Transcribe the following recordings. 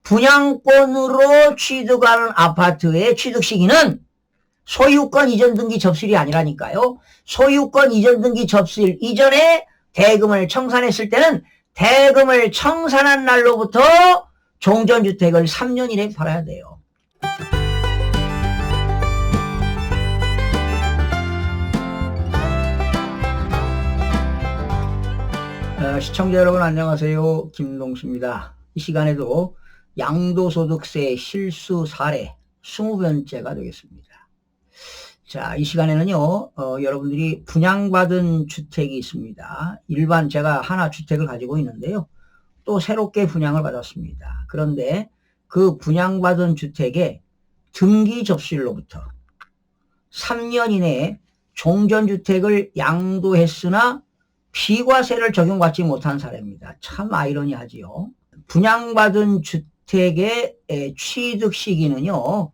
분양권으로 취득하는 아파트의 취득 시기는 소유권 이전 등기 접수일이 아니라니까요. 소유권 이전 등기 접수일 이전에 대금을 청산했을 때는 대금을 청산한 날로부터 종전주택을 3년 이내에 팔아야 돼요. 시청자 여러분 안녕하세요. 김동수입니다. 이 시간에도 양도소득세 실수 사례 20번째가 되겠습니다. 자, 이 시간에는요, 여러분들이 분양받은 주택이 있습니다. 일반 제가 하나 주택을 가지고 있는데요. 또 새롭게 분양을 받았습니다. 그런데 그 분양받은 주택의 등기 접수일로부터 3년 이내에 종전주택을 양도했으나 비과세를 적용받지 못한 사례입니다. 참 아이러니하지요. 분양받은 주택의 취득 시기는요,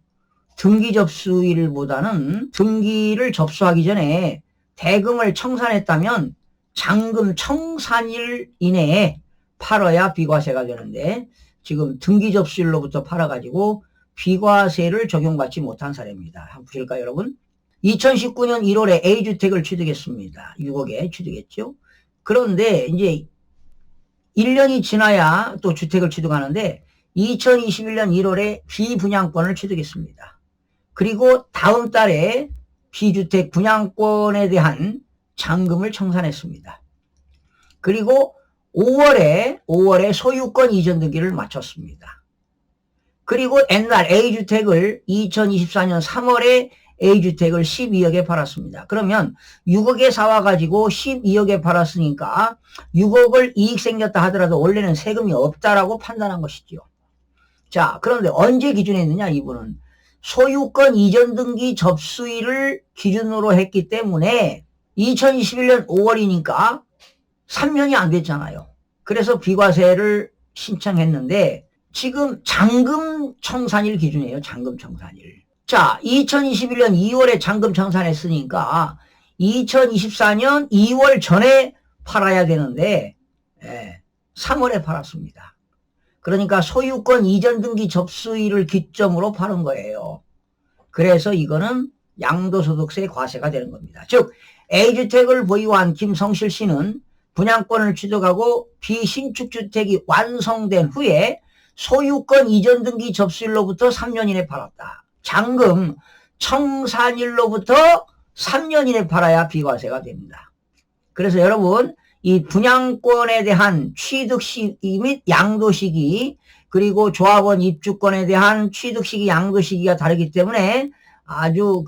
등기 접수일보다는 등기를 접수하기 전에 대금을 청산했다면 잔금 청산일 이내에 팔아야 비과세가 되는데 지금 등기 접수일로부터 팔아가지고 비과세를 적용받지 못한 사례입니다. 한번 보실까요, 여러분? 2019년 1월에 A주택을 취득했습니다. 6억에 취득했죠. 그런데 이제 1년이 지나야 또 주택을 취득하는데 2021년 1월에 B분양권을 취득했습니다. 그리고 다음 달에 B주택 분양권에 대한 잔금을 청산했습니다. 그리고 5월에 소유권 이전 등기를 마쳤습니다. 그리고 옛날 A주택을 2024년 3월에 A주택을 12억에 팔았습니다. 그러면 6억에 사와가지고 12억에 팔았으니까 6억을 이익 생겼다 하더라도 원래는 세금이 없다라고 판단한 것이죠. 자, 그런데 언제 기준했느냐, 이분은. 소유권 이전 등기 접수일을 기준으로 했기 때문에 2021년 5월이니까 3년이 안 됐잖아요. 그래서 비과세를 신청했는데 지금 잔금 청산일 기준이에요. 잔금 청산일. 자, 2021년 2월에 잔금 청산했으니까 2024년 2월 전에 팔아야 되는데 3월에 팔았습니다. 그러니까 소유권 이전 등기 접수일을 기점으로 파는 거예요. 그래서 이거는 양도소득세 과세가 되는 겁니다. 즉 A주택을 보유한 김성실 씨는 분양권을 취득하고 비신축주택이 완성된 후에 소유권 이전 등기 접수일로부터 3년 이내 팔았다. 잔금 청산일로부터 3년 이내 팔아야 비과세가 됩니다. 그래서 여러분 이 분양권에 대한 취득 시기 및 양도 시기 그리고 조합원 입주권에 대한 취득 시기 양도 시기가 다르기 때문에 아주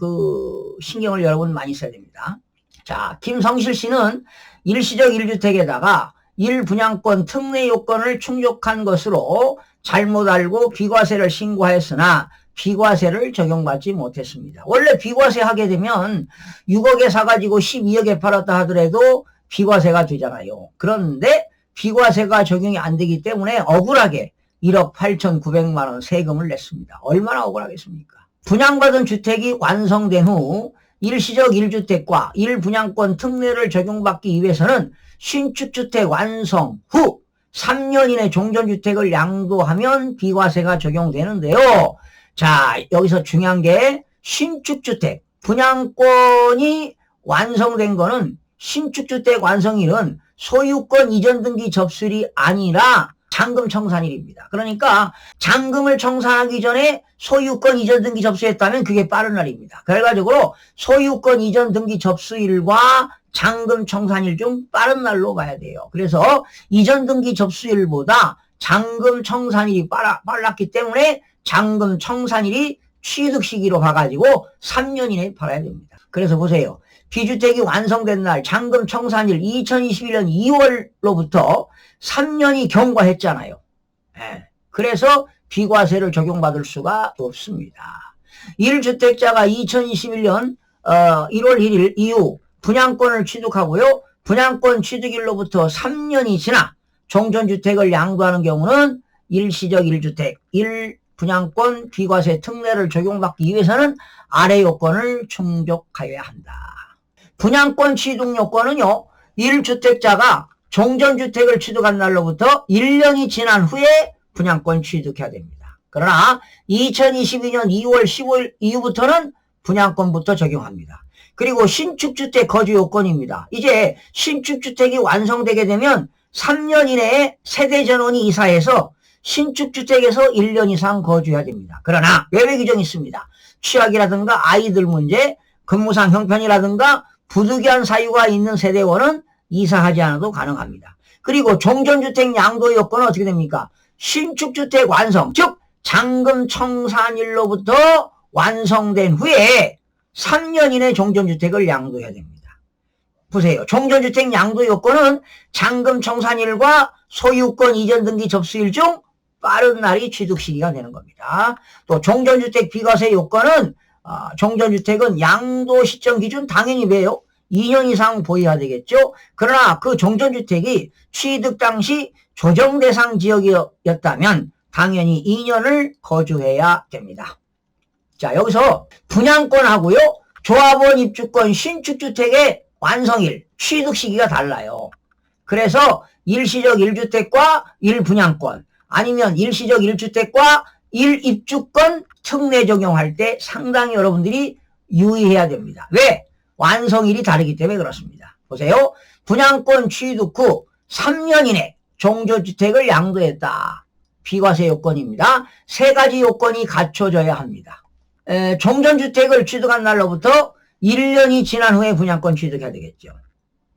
신경을 여러분 많이 써야 됩니다. 자, 김성실 씨는 일시적 1주택에다가 1분양권 특례 요건을 충족한 것으로 잘못 알고 비과세를 신고하였으나 비과세를 적용받지 못했습니다. 원래 비과세 하게 되면 6억에 사가지고 12억에 팔았다 하더라도 비과세가 되잖아요. 그런데 비과세가 적용이 안 되기 때문에 억울하게 1억 8,900만 원 세금을 냈습니다. 얼마나 억울하겠습니까? 분양받은 주택이 완성된 후 일시적 1주택과 1분양권 특례를 적용받기 위해서는 신축주택 완성 후 3년 이내 종전주택을 양도하면 비과세가 적용되는데요. 자, 여기서 중요한 게 신축주택 분양권이 완성된 거는 신축주택 완성일은 소유권 이전 등기 접수일이 아니라 잔금 청산일입니다. 그러니까 잔금을 청산하기 전에 소유권 이전 등기 접수했다면 그게 빠른 날입니다. 결과적으로 소유권 이전 등기 접수일과 잔금 청산일 중 빠른 날로 봐야 돼요. 그래서 이전 등기 접수일보다 잔금 청산일이 빨랐기 때문에 잔금 청산일이 취득 시기로 봐가지고 3년 이내에 팔아야 됩니다. 그래서 보세요. B주택이 완성된 날 잔금 청산일 2021년 2월로부터 3년이 경과했잖아요. 그래서 비과세를 적용받을 수가 없습니다. 1주택자가 2021년 1월 1일 이후 분양권을 취득하고요. 분양권 취득일로부터 3년이 지나 종전주택을 양도하는 경우는 일시적 1주택, 1분양권 비과세 특례를 적용받기 위해서는 아래 요건을 충족하여야 한다. 분양권 취득 요건은요. 1주택자가 종전주택을 취득한 날로부터 1년이 지난 후에 분양권 취득해야 됩니다. 그러나 2022년 2월 15일 이후부터는 분양권부터 적용합니다. 그리고 신축주택 거주 요건입니다. 이제 신축주택이 완성되게 되면 3년 이내에 세대전원이 이사해서 신축주택에서 1년 이상 거주해야 됩니다. 그러나 외외 규정이 있습니다. 취약이라든가 아이들 문제, 근무상 형편이라든가 부득이한 사유가 있는 세대원은 이사하지 않아도 가능합니다. 그리고 종전주택 양도 요건은 어떻게 됩니까? 신축주택 완성, 즉 잔금 청산일로부터 완성된 후에 3년 이내 종전주택을 양도해야 됩니다. 보세요. 종전주택 양도 요건은 잔금 청산일과 소유권 이전 등기 접수일 중 빠른 날이 취득 시기가 되는 겁니다. 또 종전주택 비과세 요건은 종전주택은 양도 시점 기준 당연히 왜요? 2년 이상 보유해야 되겠죠. 그러나 그 종전주택이 취득 당시 조정 대상 지역이었다면 당연히 2년을 거주해야 됩니다. 자, 여기서 분양권하고요, 조합원 입주권 신축주택의 완성일, 취득 시기가 달라요. 그래서 일시적 1주택과 1분양권, 아니면 일시적 1주택과 1입주권 특례 적용할 때 상당히 여러분들이 유의해야 됩니다. 왜? 완성일이 다르기 때문에 그렇습니다. 보세요. 분양권 취득 후 3년 이내 종전주택을 양도했다. 비과세 요건입니다. 세 가지 요건이 갖춰져야 합니다. 종전주택을 취득한 날로부터 1년이 지난 후에 분양권 취득해야 되겠죠.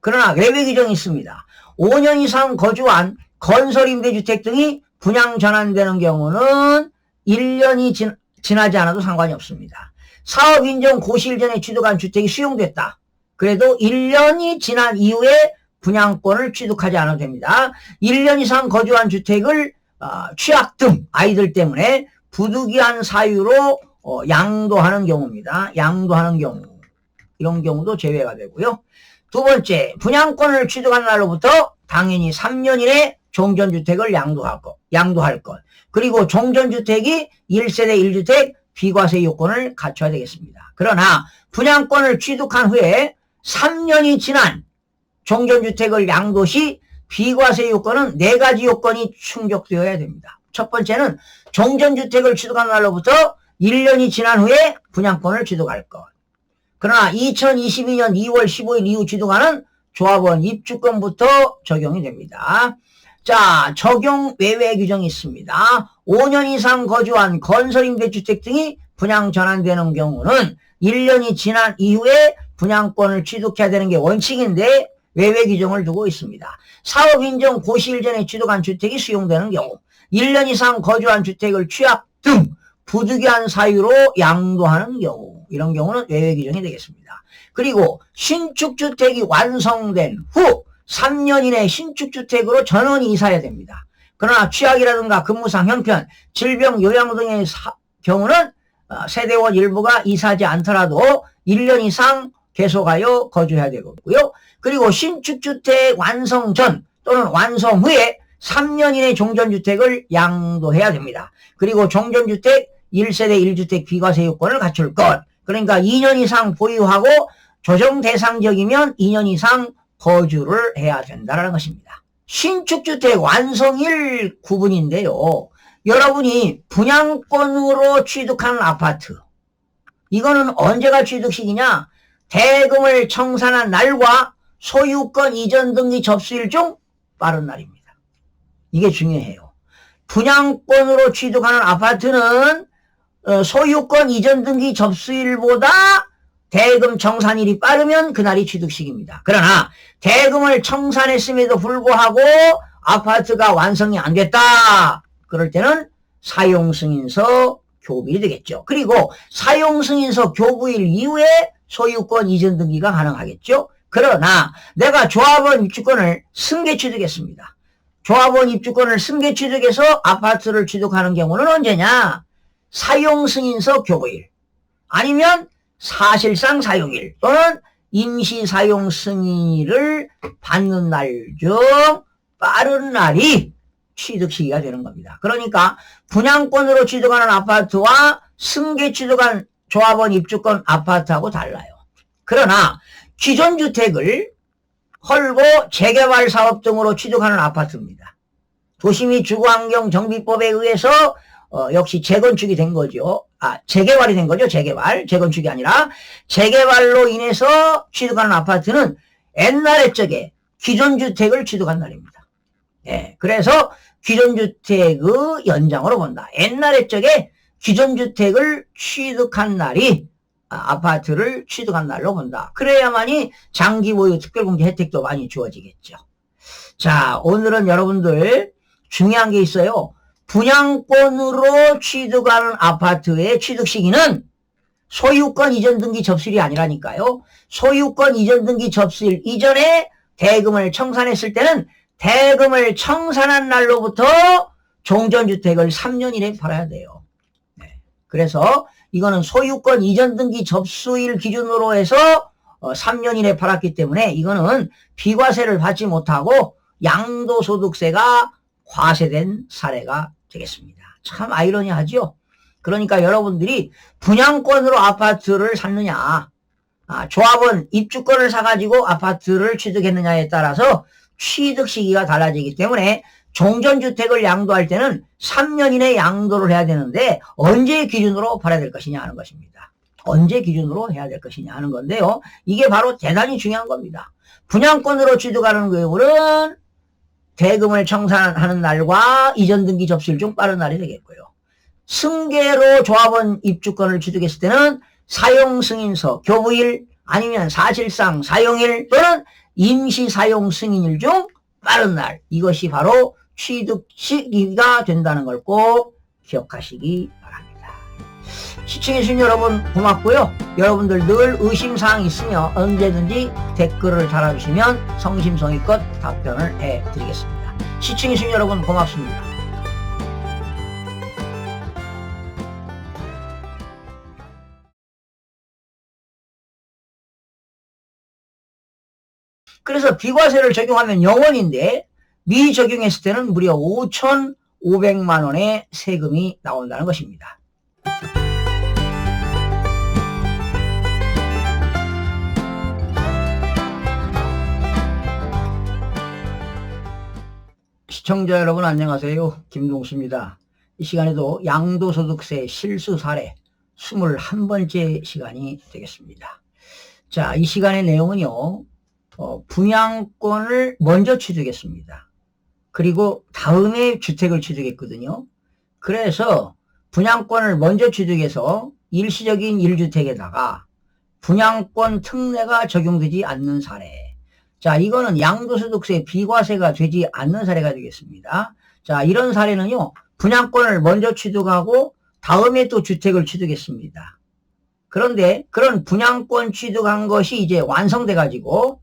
그러나 외외 규정이 있습니다. 5년 이상 거주한 건설임대주택 등이 분양 전환되는 경우는 1년이 지나지 않아도 상관이 없습니다. 사업인정 고시일 전에 취득한 주택이 수용됐다. 그래도 1년이 지난 이후에 분양권을 취득하지 않아도 됩니다. 1년 이상 거주한 주택을 취약 등 아이들 때문에 부득이한 사유로 양도하는 경우입니다. 양도하는 경우. 이런 경우도 제외가 되고요. 두 번째, 분양권을 취득한 날로부터 당연히 3년 이내 종전주택을 양도할 것. 그리고 종전주택이 1세대 1주택 비과세 요건을 갖춰야 되겠습니다. 그러나 분양권을 취득한 후에 3년이 지난 종전주택을 양도 시 비과세 요건은 4가지 요건이 충족되어야 됩니다. 첫 번째는 종전주택을 취득한 날로부터 1년이 지난 후에 분양권을 취득할 것. 그러나 2022년 2월 15일 이후 취득하는 조합원 입주권부터 적용이 됩니다. 자, 적용 외외 규정이 있습니다. 5년 이상 거주한 건설임대주택 등이 분양 전환되는 경우는 1년이 지난 이후에 분양권을 취득해야 되는 게 원칙인데 외외 규정을 두고 있습니다. 사업인정 고시일 전에 취득한 주택이 수용되는 경우, 1년 이상 거주한 주택을 취약 등 부득이한 사유로 양도하는 경우, 이런 경우는 외외 규정이 되겠습니다. 그리고 신축주택이 완성된 후 3년 이내 신축주택으로 전원이 이사해야 됩니다. 그러나 취약이라든가 근무상 형편, 질병, 요양 등의 경우는 세대원 일부가 이사하지 않더라도 1년 이상 계속하여 거주해야 되겠고요. 그리고 신축주택 완성 전 또는 완성 후에 3년 이내 종전주택을 양도해야 됩니다. 그리고 종전주택 1세대 1주택 비과세 요건을 갖출 것. 그러니까 2년 이상 보유하고 조정 대상 지역이면 2년 이상 거주를 해야 된다는 것입니다. 신축주택 완성일 구분인데요. 여러분이 분양권으로 취득한 아파트, 이거는 언제가 취득식이냐? 대금을 청산한 날과 소유권 이전 등기 접수일 중 빠른 날입니다. 이게 중요해요. 분양권으로 취득하는 아파트는 소유권 이전 등기 접수일보다 대금 청산일이 빠르면 그날이 취득식입니다. 그러나 대금을 청산했음에도 불구하고 아파트가 완성이 안 됐다. 그럴 때는 사용승인서 교부일이 되겠죠. 그리고 사용승인서 교부일 이후에 소유권 이전 등기가 가능하겠죠. 그러나 내가 조합원 입주권을 승계 취득했습니다. 조합원 입주권을 승계 취득해서 아파트를 취득하는 경우는 언제냐? 사용승인서 교부일 아니면 사실상 사용일 또는 임시 사용 승인을 받는 날 중 빠른 날이 취득 시기가 되는 겁니다. 그러니까 분양권으로 취득하는 아파트와 승계 취득한 조합원 입주권 아파트하고 달라요. 그러나 기존 주택을 헐고 재개발 사업 등으로 취득하는 아파트입니다. 도시 및 주거환경 정비법에 의해서 역시 재건축이 된 거죠. 재개발이 된 거죠. 재건축이 아니라 재개발로 인해서 취득하는 아파트는 옛날의 적에 기존 주택을 취득한 날입니다. 예, 그래서 기존 주택의 연장으로 본다. 옛날의 적에 기존 주택을 취득한 날이 아파트를 취득한 날로 본다. 그래야만이 장기 보유 특별공제 혜택도 많이 주어지겠죠. 자, 오늘은 여러분들 중요한 게 있어요. 분양권으로 취득하는 아파트의 취득 시기는 소유권 이전 등기 접수일이 아니라니까요. 소유권 이전 등기 접수일 이전에 대금을 청산했을 때는 대금을 청산한 날로부터 종전주택을 3년 이내에 팔아야 돼요. 네. 그래서 이거는 소유권 이전 등기 접수일 기준으로 해서 3년 이내에 팔았기 때문에 이거는 비과세를 받지 못하고 양도소득세가 과세된 사례가 되겠습니다. 참 아이러니하죠? 그러니까 여러분들이 분양권으로 아파트를 샀느냐, 조합원 입주권을 사가지고 아파트를 취득했느냐에 따라서 취득 시기가 달라지기 때문에 종전주택을 양도할 때는 3년 이내에 양도를 해야 되는데 언제 기준으로 팔아야 될 것이냐 하는 것입니다. 언제 기준으로 해야 될 것이냐 하는 건데요. 이게 바로 대단히 중요한 겁니다. 분양권으로 취득하는 경우는 대금을 청산하는 날과 이전 등기 접수일 중 빠른 날이 되겠고요. 승계로 조합원 입주권을 취득했을 때는 사용승인서 교부일 아니면 사실상 사용일 또는 임시사용 승인일 중 빠른 날, 이것이 바로 취득 시기가 된다는 걸 꼭 기억하시기 바랍니다. 시청해주신 여러분 고맙고요. 여러분들 늘 의심사항 있으면 언제든지 댓글을 달아주시면 성심성의껏 답변을 해드리겠습니다. 시청해주신 여러분 고맙습니다. 그래서 비과세를 적용하면 0원인데 미적용했을 때는 무려 5,500만 원의 세금이 나온다는 것입니다. 시청자 여러분 안녕하세요. 김동수입니다. 이 시간에도 양도소득세 실수 사례 21번째 시간이 되겠습니다. 자, 이 시간의 내용은요. 분양권을 먼저 취득했습니다. 그리고 다음에 주택을 취득했거든요. 그래서 분양권을 먼저 취득해서 일시적인 1주택에다가 분양권 특례가 적용되지 않는 사례. 자, 이거는 양도소득세 비과세가 되지 않는 사례가 되겠습니다. 자, 이런 사례는요. 분양권을 먼저 취득하고 다음에 또 주택을 취득했습니다. 그런데 그런 분양권 취득한 것이 이제 완성돼 가지고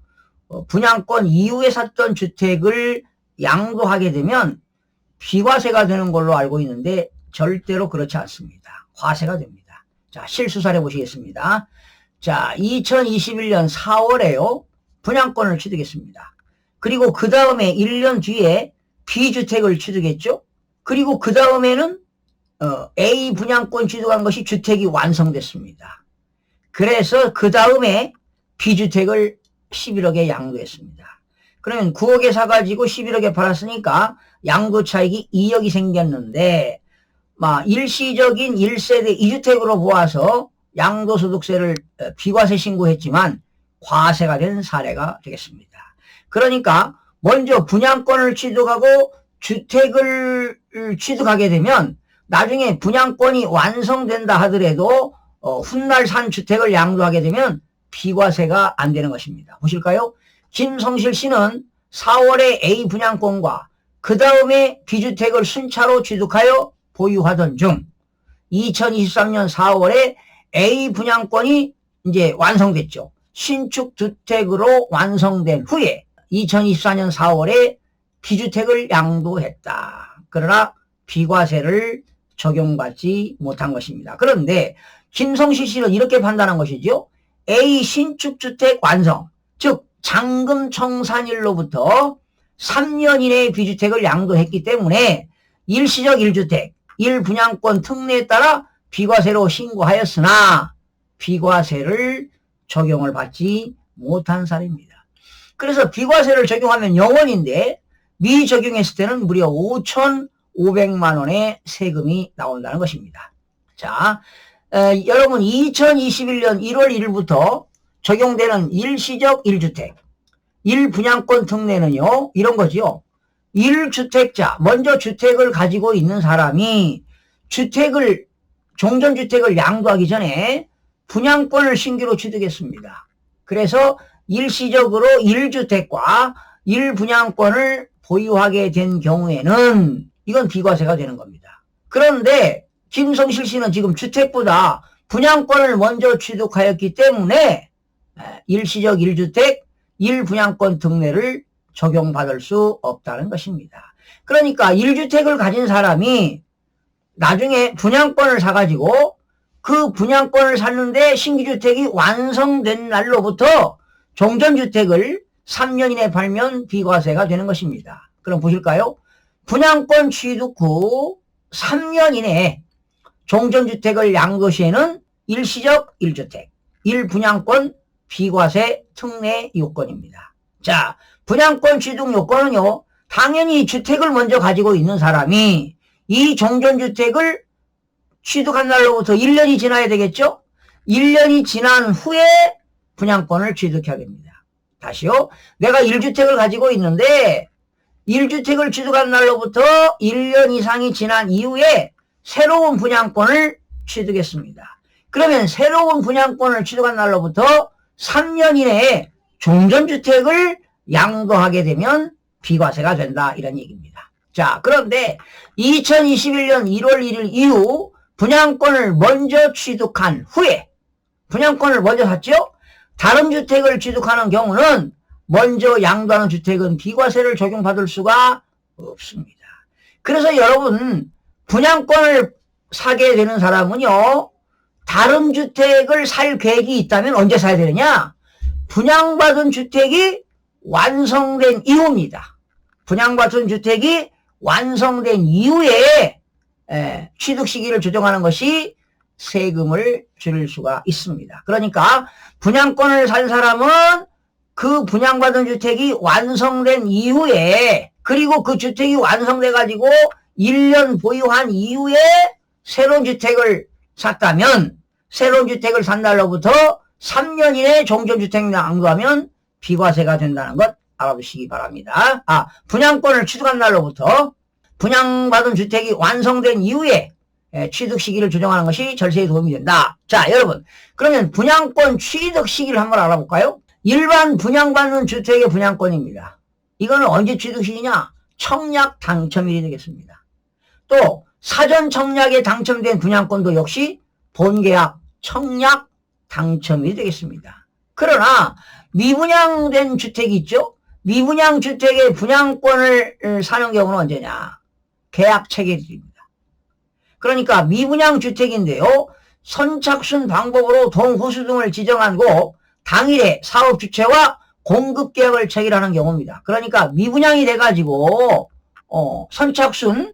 분양권 이후에 샀던 주택을 양도하게 되면 비과세가 되는 걸로 알고 있는데 절대로 그렇지 않습니다. 과세가 됩니다. 자, 실수 사례 보시겠습니다. 자, 2021년 4월에요. 분양권을 취득했습니다. 그리고 그 다음에 1년 뒤에 B주택을 취득했죠. 그리고 그 다음에는 A 분양권 취득한 것이 주택이 완성됐습니다. 그래서 그 다음에 B주택을 11억에 양도했습니다. 그러면 9억에 사가지고 11억에 팔았으니까 양도 차익이 2억이 생겼는데 일시적인 1세대 2주택으로 보아서 양도소득세를 비과세 신고했지만 과세가 된 사례가 되겠습니다. 그러니까 먼저 분양권을 취득하고 주택을 취득하게 되면 나중에 분양권이 완성된다 하더라도 훗날 산 주택을 양도하게 되면 비과세가 안 되는 것입니다. 보실까요? 김성실 씨는 4월에 A 분양권과 그 다음에 B주택을 순차로 취득하여 보유하던 중 2023년 4월에 A 분양권이 이제 완성됐죠. 신축 주택으로 완성된 후에 2024년 4월에 B주택을 양도했다. 그러나 비과세를 적용받지 못한 것입니다. 그런데 김성실 씨는 이렇게 판단한 것이죠. A 신축주택 완성, 즉 잔금 청산일로부터 3년 이내에 B주택을 양도했기 때문에 일시적 1주택, 1분양권 특례에 따라 비과세로 신고하였으나 비과세를 적용을 받지 못한 사례입니다. 그래서 비과세를 적용하면 0원인데 미적용했을 때는 무려 5,500만 원의 세금이 나온다는 것입니다. 자, 여러분 2021년 1월 1일부터 적용되는 일시적 1주택, 1분양권 특례는요, 이런 거지요. 1주택자, 먼저 주택을 가지고 있는 사람이 종전주택을 양도하기 전에 분양권을 신규로 취득했습니다. 그래서 일시적으로 1주택과 1분양권을 보유하게 된 경우에는 이건 비과세가 되는 겁니다. 그런데 김성실 씨는 지금 주택보다 분양권을 먼저 취득하였기 때문에 일시적 1주택, 1분양권 특례를 적용받을 수 없다는 것입니다. 그러니까 1주택을 가진 사람이 나중에 분양권을 사가지고 그 분양권을 샀는데 신규주택이 완성된 날로부터 종전주택을 3년 이내 팔면 비과세가 되는 것입니다. 그럼 보실까요? 분양권 취득 후 3년 이내에 종전주택을 양도 시에는 일시적 1주택, 1분양권 비과세 특례 요건입니다. 자, 분양권 취득 요건은요, 당연히 주택을 먼저 가지고 있는 사람이 이 종전주택을 취득한 날로부터 1년이 지나야 되겠죠? 1년이 지난 후에 분양권을 취득해야 됩니다. 다시요. 내가 1주택을 가지고 있는데 1주택을 취득한 날로부터 1년 이상이 지난 이후에 새로운 분양권을 취득했습니다. 그러면 새로운 분양권을 취득한 날로부터 3년 이내에 종전주택을 양도하게 되면 비과세가 된다, 이런 얘기입니다. 자, 그런데 2021년 1월 1일 이후 분양권을 먼저 취득한 후에, 분양권을 먼저 샀죠? 다른 주택을 취득하는 경우는 먼저 양도하는 주택은 비과세를 적용받을 수가 없습니다. 그래서 여러분, 분양권을 사게 되는 사람은요, 다른 주택을 살 계획이 있다면 언제 사야 되느냐? 분양받은 주택이 완성된 이후입니다. 분양받은 주택이 완성된 이후에 취득 시기를 조정하는 것이 세금을 줄일 수가 있습니다. 그러니까 분양권을 산 사람은 그 분양받은 주택이 완성된 이후에, 그리고 그 주택이 완성돼 가지고 1년 보유한 이후에 새로운 주택을 샀다면, 새로운 주택을 산 날로부터 3년 이내 종전주택 양도하면 비과세가 된다는 것 알아두시기 바랍니다. 분양권을 취득한 날로부터 분양받은 주택이 완성된 이후에 취득 시기를 조정하는 것이 절세에 도움이 된다. 자, 여러분, 그러면 분양권 취득 시기를 한번 알아볼까요? 일반 분양받는 주택의 분양권입니다. 이거는 언제 취득 시기냐? 청약 당첨일이 되겠습니다. 또 사전 청약에 당첨된 분양권도 역시 본계약 청약 당첨일이 되겠습니다. 그러나 미분양된 주택이 있죠? 미분양 주택의 분양권을 사는 경우는 언제냐? 계약 체결일입니다. 그러니까 미분양 주택인데요, 선착순 방법으로 동호수 등을 지정하고 당일에 사업 주체와 공급 계약을 체결하는 경우입니다. 그러니까 미분양이 돼가지고 선착순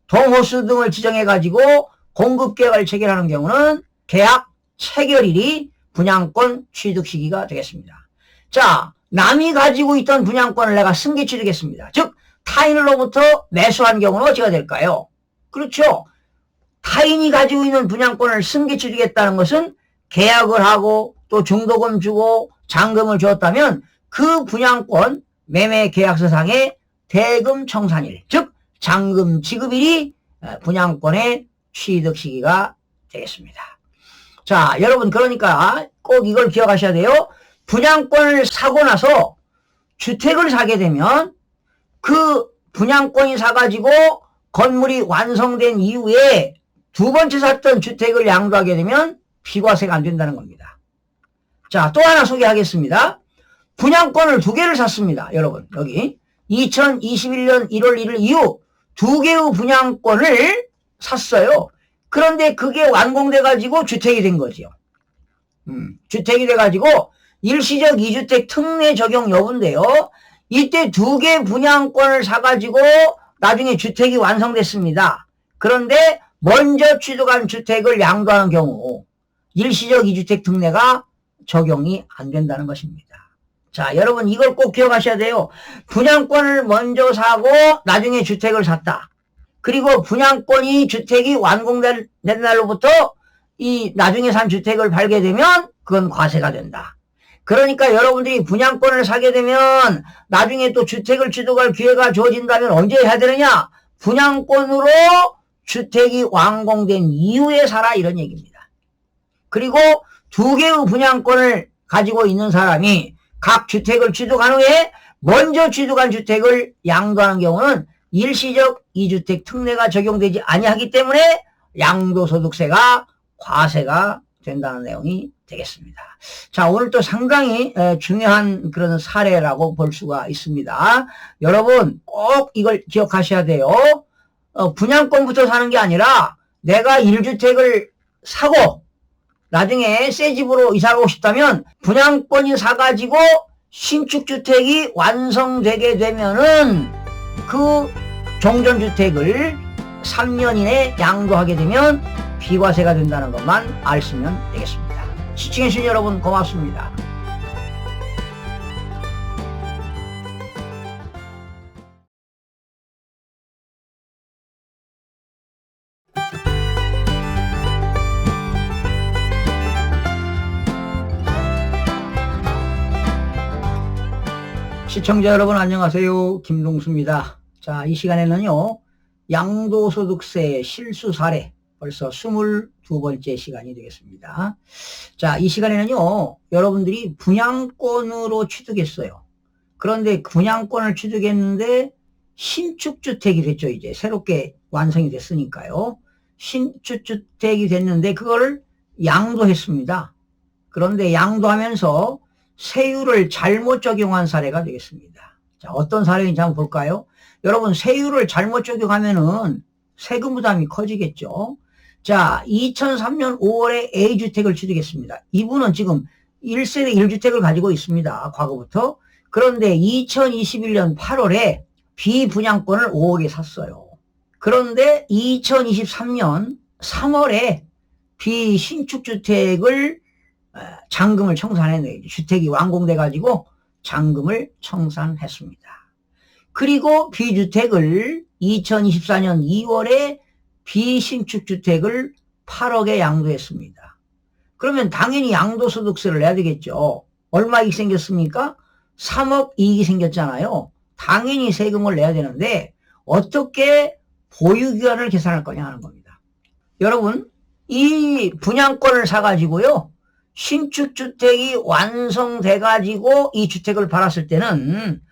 동호수 등을 지정해가지고 공급 계약을 체결하는 경우는 계약 체결일이 분양권 취득 시기가 되겠습니다. 자, 남이 가지고 있던 분양권을 내가 승계 취득했습니다. 즉 타인으로부터 매수한 경우는 어찌가 될까요? 그렇죠. 타인이 가지고 있는 분양권을 승계 취득했다는 것은 계약을 하고 또 중도금 주고 잔금을 주었다면 그 분양권 매매 계약서상의 대금 청산일, 즉 잔금 지급일이 분양권의 취득 시기가 되겠습니다. 자, 여러분, 그러니까 꼭 이걸 기억하셔야 돼요. 분양권을 사고 나서 주택을 사게 되면 그 분양권이 사가지고 건물이 완성된 이후에 두 번째 샀던 주택을 양도하게 되면 비과세가 안 된다는 겁니다. 자, 또 하나 소개하겠습니다. 분양권을 두 개를 샀습니다. 여러분, 여기 2021년 1월 1일 이후 두 개의 분양권을 샀어요. 그런데 그게 완공돼 가지고 주택이 된 거죠. 주택이 돼 가지고 일시적 2주택 특례 적용 여부인데요. 이때 두 개 분양권을 사가지고 나중에 주택이 완성됐습니다. 그런데 먼저 취득한 주택을 양도하는 경우 일시적 2주택 특례가 적용이 안 된다는 것입니다. 자, 여러분 이걸 꼭 기억하셔야 돼요. 분양권을 먼저 사고 나중에 주택을 샀다. 그리고 분양권이 주택이 완공된 날로부터 이 나중에 산 주택을 팔게 되면 그건 과세가 된다. 그러니까 여러분들이 분양권을 사게 되면 나중에 또 주택을 취득할 기회가 주어진다면 언제 해야 되느냐? 분양권으로 주택이 완공된 이후에 사라 이런 얘기입니다. 그리고 두 개의 분양권을 가지고 있는 사람이 각 주택을 취득한 후에 먼저 취득한 주택을 양도하는 경우는 일시적 2주택 특례가 적용되지 아니하기 때문에 양도소득세가 과세가 된다는 내용이 되겠습니다. 자, 오늘 또 상당히 중요한 그런 사례라고 볼 수가 있습니다. 여러분 꼭 이걸 기억하셔야 돼요. 분양권부터 사는 게 아니라 내가 1주택을 사고 나중에 새 집으로 이사가고 싶다면 분양권이 사가지고 신축주택이 완성되게 되면은 그 종전주택을 3년 이내에 양도하게 되면 비과세가 된다는 것만 아시면 되겠습니다. 시청해주신 여러분 고맙습니다. 시청자 여러분 안녕하세요. 김동수입니다. 자, 이 시간에는요, 양도소득세 실수 사례 벌써 22번째 시간이 되겠습니다. 자, 이 시간에는요, 여러분들이 분양권으로 취득했어요. 그런데 분양권을 취득했는데 신축주택이 됐죠. 이제 새롭게 완성이 됐으니까요. 신축주택이 됐는데 그거를 양도했습니다. 그런데 양도하면서 세율을 잘못 적용한 사례가 되겠습니다. 자, 어떤 사례인지 한번 볼까요? 여러분, 세율을 잘못 적용하면은 세금 부담이 커지겠죠. 자, 2003년 5월에 A주택을 취득했습니다. 이분은 지금 1세대 1주택을 가지고 있습니다. 과거부터. 그런데 2021년 8월에 B분양권을 5억에 샀어요. 그런데 2023년 3월에 B신축주택을 잔금을 청산했네요. 주택이 완공돼가지고 잔금을 청산했습니다. 그리고 B주택을 2024년 2월에 B신축주택을 8억에 양도했습니다. 그러면 당연히 양도소득세를 내야 되겠죠. 얼마 이익 생겼습니까? 3억 이익이 생겼잖아요. 당연히 세금을 내야 되는데 어떻게 보유기간을 계산할 거냐 하는 겁니다. 여러분, 이 분양권을 사가지고요, 신축주택이 완성돼가지고 이 주택을 팔았을 때는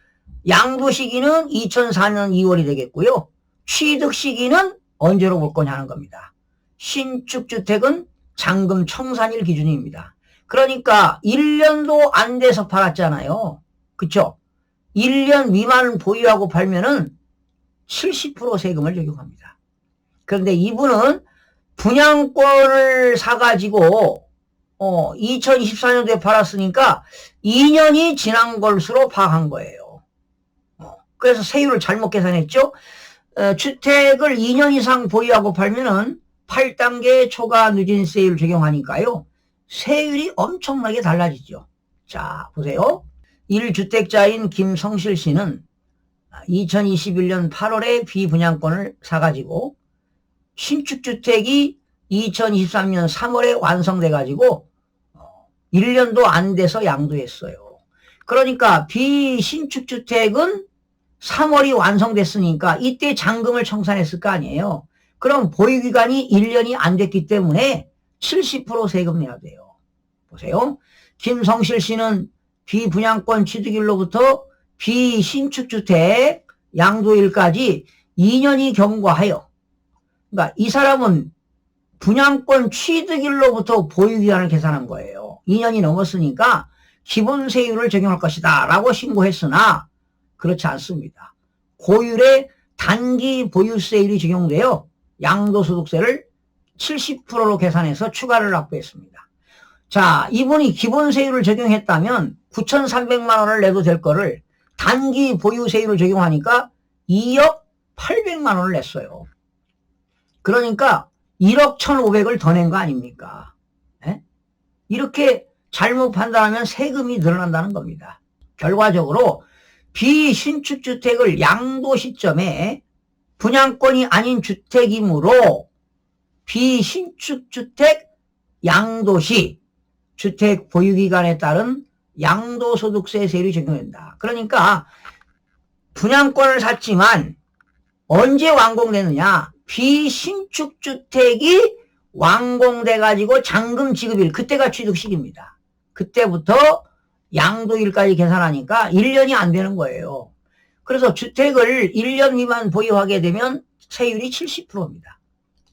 양도 시기는 2004년 2월이 되겠고요. 취득 시기는 언제로 볼 거냐 하는 겁니다. 신축주택은 잔금 청산일 기준입니다. 그러니까 1년도 안 돼서 팔았잖아요. 그쵸? 1년 미만 보유하고 팔면은 70% 세금을 적용합니다. 그런데 이분은 분양권을 사가지고 2024년도에 팔았으니까 2년이 지난 것으로 파악한 거예요. 그래서 세율을 잘못 계산했죠. 주택을 2년 이상 보유하고 팔면은 8단계 초과 누진세율 적용하니까요. 세율이 엄청나게 달라지죠. 자, 보세요. 1주택자인 김성실 씨는 2021년 8월에 B분양권을 사가지고 신축주택이 2023년 3월에 완성돼가지고 1년도 안 돼서 양도했어요. 그러니까 비신축주택은 3월이 완성됐으니까 이때 잔금을 청산했을 거 아니에요. 그럼 보유기간이 1년이 안 됐기 때문에 70% 세금 내야 돼요. 보세요. 김성실 씨는 비분양권 취득일로부터 비신축주택 양도일까지 2년이 경과하여, 그러니까 이 사람은 분양권 취득일로부터 보유기간을 계산한 거예요. 2년이 넘었으니까 기본세율을 적용할 것이다 라고 신고했으나 그렇지 않습니다. 고율의 단기 보유세율이 적용되어 양도소득세를 70%로 계산해서 추가를 납부했습니다. 자, 이분이 기본세율을 적용했다면 9,300만 원을 내도 될 거를 단기 보유세율을 적용하니까 2억 800만 원을 냈어요. 그러니까 1억 1,500을 더 낸 거 아닙니까? 에? 이렇게 잘못 판단하면 세금이 늘어난다는 겁니다. 결과적으로 비신축주택을 양도 시점에 분양권이 아닌 주택이므로 비신축주택 양도시 주택 보유기간에 따른 양도소득세 세율이 적용된다. 그러니까 분양권을 샀지만 언제 완공되느냐? 비신축주택이 완공돼가지고 잔금 지급일, 그때가 취득시기입니다. 그때부터 양도일까지 계산하니까 1년이 안 되는 거예요. 그래서 주택을 1년 미만 보유하게 되면 세율이 70%입니다.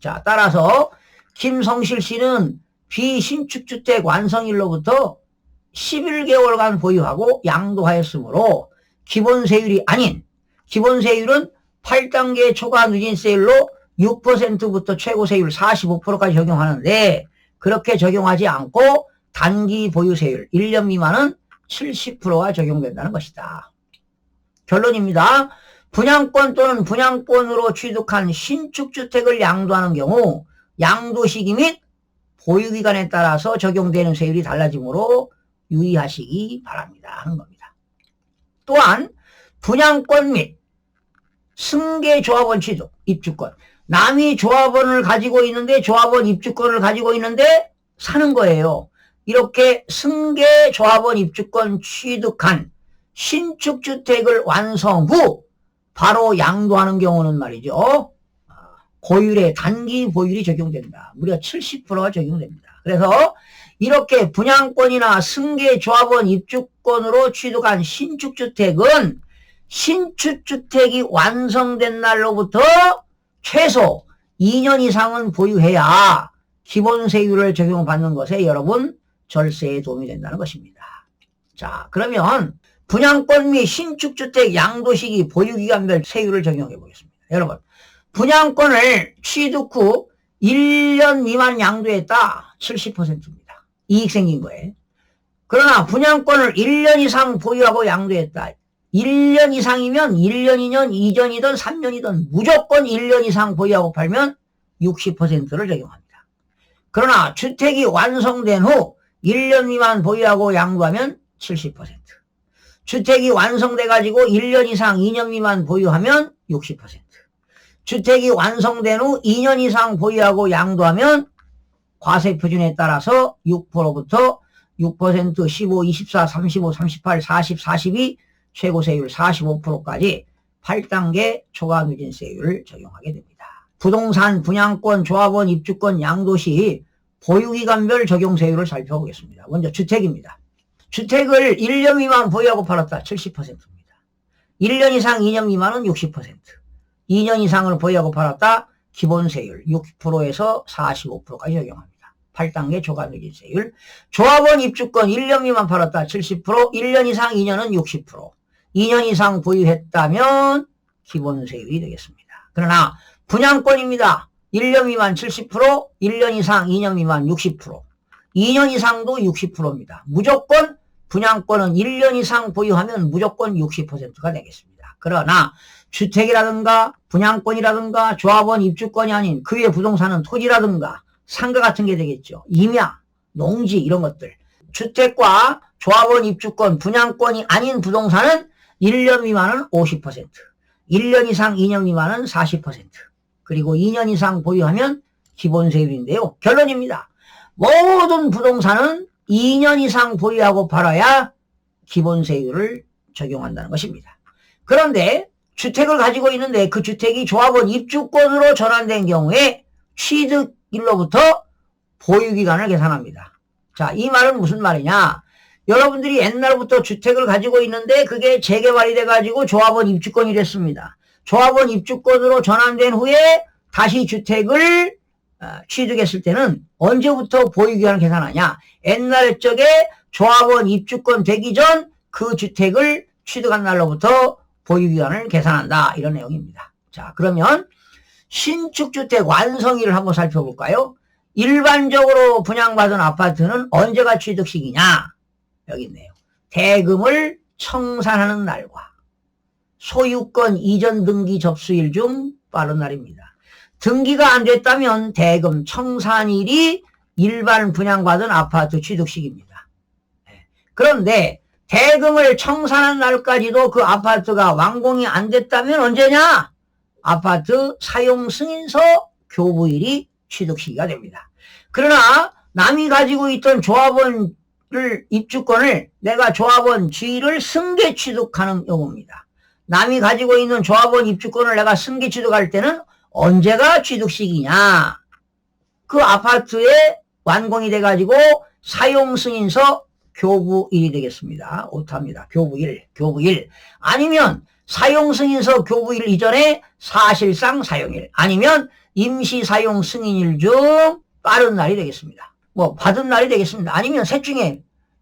자, 따라서 김성실 씨는 비신축주택 완성일로부터 11개월간 보유하고 양도하였으므로 기본세율이 아닌, 기본세율은 8단계 초과 누진세율로 6%부터 최고세율 45%까지 적용하는데 그렇게 적용하지 않고 단기 보유세율 1년 미만은 70%가 적용된다는 것이다. 결론입니다. 분양권 또는 분양권으로 취득한 신축주택을 양도하는 경우 양도시기 및 보유기간에 따라서 적용되는 세율이 달라지므로 유의하시기 바랍니다 하는 겁니다. 또한 분양권 및 승계조합원 취득, 입주권. 남이 조합원을 가지고 있는데 조합원 입주권을 가지고 있는데 사는 거예요. 이렇게 승계조합원 입주권 취득한 신축주택을 완성 후 바로 양도하는 경우는 말이죠. 고율의 단기 보율이 적용된다. 무려 70%가 적용됩니다. 그래서 이렇게 분양권이나 승계조합원 입주권으로 취득한 신축주택은 신축주택이 완성된 날로부터 최소 2년 이상은 보유해야 기본세율을 적용받는 것에 여러분 절세에 도움이 된다는 것입니다. 자, 그러면 분양권 및 신축주택 양도시기 보유기간별 세율을 적용해 보겠습니다. 여러분, 분양권을 취득 후 1년 미만 양도했다. 70%입니다. 이익 생긴 거예요. 그러나 분양권을 1년 이상 보유하고 양도했다. 1년 이상이면 1년, 2년, 2년이든 3년이든 무조건 1년 이상 보유하고 팔면 60%를 적용합니다. 그러나 주택이 완성된 후 1년 미만 보유하고 양도하면 70%. 주택이 완성돼 가지고 1년 이상 2년 미만 보유하면 60%. 주택이 완성된 후 2년 이상 보유하고 양도하면 과세표준에 따라서 6%부터 6%, 15, 24, 35, 38, 40, 42, 최고세율 45%까지 8단계 초과 누진세율을 적용하게 됩니다. 부동산, 분양권, 조합원, 입주권, 양도시 보유기간별 적용세율을 살펴보겠습니다. 먼저 주택입니다. 주택을 1년 미만 보유하고 팔았다. 70%입니다. 1년 이상 2년 미만은 60%. 2년 이상을 보유하고 팔았다. 기본세율 6%에서 45%까지 적용합니다. 8단계 초과 누진세율. 조합원 입주권 1년 미만 팔았다. 70%. 1년 이상 2년은 60%. 2년 이상 보유했다면 기본세율이 되겠습니다. 그러나 분양권입니다. 1년 미만 70%, 1년 이상 2년 미만 60%, 2년 이상도 60%입니다. 무조건 분양권은 1년 이상 보유하면 무조건 60%가 되겠습니다. 그러나 주택이라든가 분양권이라든가 조합원 입주권이 아닌 그 외 부동산은 토지라든가 상가 같은 게 되겠죠. 임야, 농지 이런 것들. 주택과 조합원 입주권, 분양권이 아닌 부동산은 1년 미만은 50%, 1년 이상 2년 미만은 40%, 그리고 2년 이상 보유하면 기본세율인데요. 결론입니다. 모든 부동산은 2년 이상 보유하고 팔아야 기본세율을 적용한다는 것입니다. 그런데 주택을 가지고 있는데 그 주택이 조합원 입주권으로 전환된 경우에 취득일로부터 보유기간을 계산합니다. 자, 이 말은 무슨 말이냐? 여러분들이 옛날부터 주택을 가지고 있는데 그게 재개발이 돼가지고 조합원 입주권이 됐습니다. 조합원 입주권으로 전환된 후에 다시 주택을 취득했을 때는 언제부터 보유기간을 계산하냐? 옛날 적에 조합원 입주권 되기 전 그 주택을 취득한 날로부터 보유기간을 계산한다. 이런 내용입니다. 자, 그러면 신축주택 완성일을 한번 살펴볼까요? 일반적으로 분양받은 아파트는 언제가 취득시기냐? 여기 있네요. 대금을 청산하는 날과 소유권 이전 등기 접수일 중 빠른 날입니다. 등기가 안 됐다면 대금 청산일이 일반 분양받은 아파트 취득식입니다. 그런데 대금을 청산한 날까지도 그 아파트가 완공이 안 됐다면 언제냐? 아파트 사용 승인서 교부일이 취득 시기가 됩니다. 그러나 남이 가지고 있던 조합원 입주권을 내가 조합원 지위를 승계 취득하는 경우입니다. 남이 가지고 있는 조합원 입주권을 내가 승계 취득할 때는 언제가 취득 시기냐? 그 아파트에 완공이 돼가지고 사용 승인서 교부일이 되겠습니다. 오타입니다. 교부일. 아니면 사용 승인서 교부일 이전에 사실상 사용일, 아니면 임시 사용 승인일 중 빠른 날이 되겠습니다. 뭐 받은 날이 되겠습니다. 아니면 셋 중에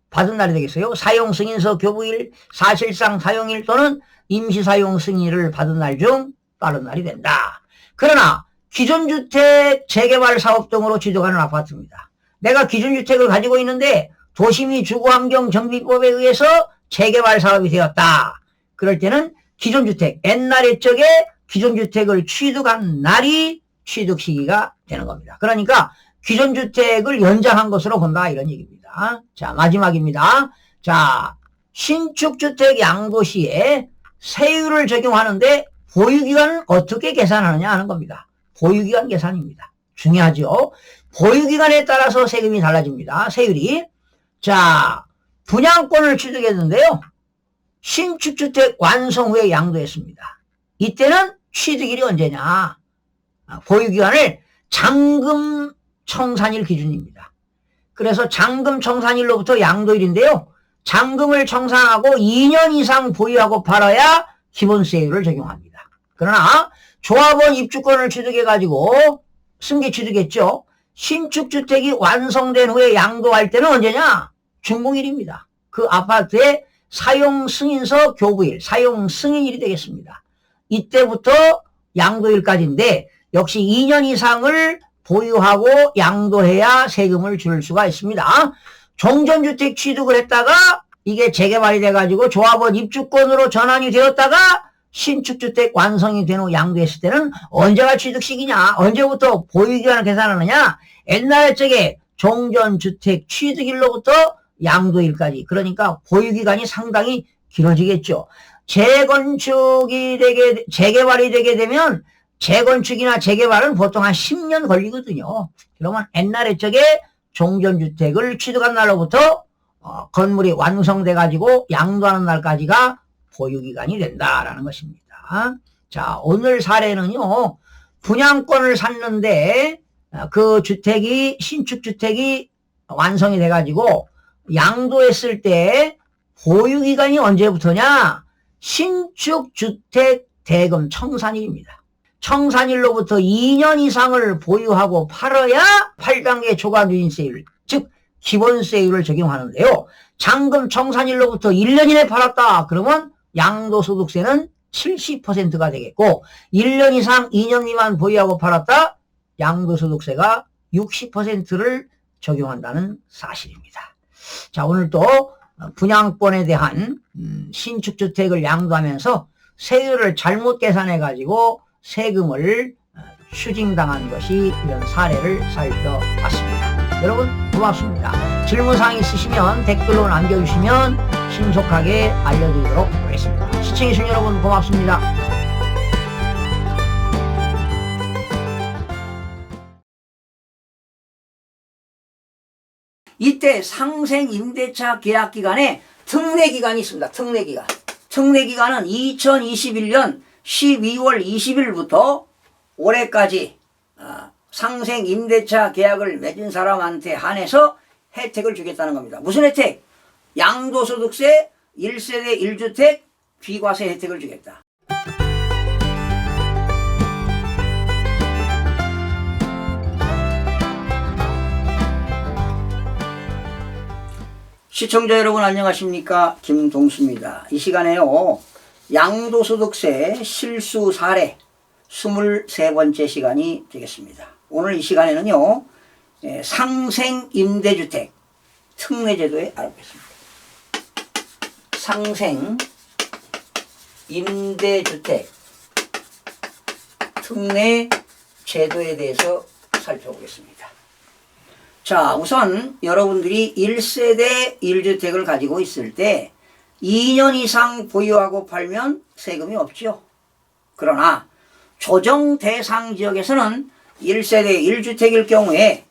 받은 날이 되겠어요. 사용 승인서 교부일, 사실상 사용일 또는 임시 사용 승인을 받은 날 중 빠른 날이 된다. 그러나 기존주택 재개발 사업 등으로 취득하는 아파트입니다. 내가 기존주택을 가지고 있는데 도시미 주거환경정비법에 의해서 재개발 사업이 되었다. 그럴 때는 기존주택, 옛날의 적에 기존주택을 취득한 날이 취득 시기가 되는 겁니다. 그러니까 기존주택을 연장한 것으로 본다 이런 얘기입니다. 자, 마지막입니다. 자, 신축주택 양도시에 세율을 적용하는데 보유기간은 어떻게 계산하느냐 하는 겁니다. 보유기간 계산입니다. 중요하죠. 보유기간에 따라서 세금이 달라집니다. 세율이. 자, 분양권을 취득했는데요. 신축주택 완성 후에 양도했습니다. 이때는 취득일이 언제냐? 보유기간을 잔금 청산일 기준입니다. 그래서 잔금 청산일로부터 양도일인데요. 잔금을 청산하고 2년 이상 보유하고 팔아야 기본세율을 적용합니다. 그러나 조합원 입주권을 취득해가지고 승계 취득했죠. 신축주택이 완성된 후에 양도할 때는 언제냐? 준공일입니다. 그 아파트의 사용 승인서 교부일, 사용 승인일이 되겠습니다. 이때부터 양도일까지인데 역시 2년 이상을 보유하고 양도해야 세금을 줄 수가 있습니다. 종전주택 취득을 했다가 이게 재개발이 돼가지고 조합원 입주권으로 전환이 되었다가 신축주택 완성이 된 후 양도했을 때는 언제가 취득시기냐? 언제부터 보유기간을 계산하느냐? 옛날 적에 종전주택 취득일로부터 양도일까지. 그러니까 보유기간이 상당히 길어지겠죠. 재개발이 되게 되면 재건축이나 재개발은 보통 한 10년 걸리거든요. 그러면 옛날에 적에 종전주택을 취득한 날로부터 건물이 완성돼가지고 양도하는 날까지가 보유기간이 된다라는 것입니다. 자, 오늘 사례는요, 분양권을 샀는데 그 주택이, 신축주택이 완성이 돼가지고 양도했을 때 보유기간이 언제부터냐? 신축주택 대금 청산일입니다. 청산일로부터 2년 이상을 보유하고 팔아야 8단계 초과누진세율, 즉 기본세율을 적용하는데요. 잔금 청산일로부터 1년 이내 팔았다. 그러면 양도소득세는 70%가 되겠고 1년 이상 2년 미만 보유하고 팔았다. 양도소득세가 60%를 적용한다는 사실입니다. 자, 오늘 또 분양권에 대한 신축주택을 양도하면서 세율을 잘못 계산해가지고 세금을 추징당한 것이 이런 사례를 살펴봤습니다. 여러분 고맙습니다. 질문사항 있으시면 댓글로 남겨주시면 신속하게 알려드리도록 하겠습니다. 시청해주신 여러분 고맙습니다. 이때 상생임대차 계약기간에 특례기간이 있습니다. 특례기간. 특례기간은 2021년 12월 20일부터 올해까지 상생임대차 계약을 맺은 사람한테 한해서 혜택을 주겠다는 겁니다. 무슨 혜택? 양도소득세, 1세대 1주택, 비과세 혜택을 주겠다. 시청자 여러분 안녕하십니까? 김동수입니다. 이 시간에요. 양도소득세 실수 사례 23번째 시간이 되겠습니다. 오늘 이 시간에는요. 상생임대주택 특례제도에 알아보겠습니다. 상생임대주택 특례제도에 대해서 살펴보겠습니다. 자, 우선 여러분들이 1세대 1주택을 가지고 있을 때 2년 이상 보유하고 팔면 세금이 없죠. 그러나 조정 대상 지역에서는 1세대 1주택일 경우에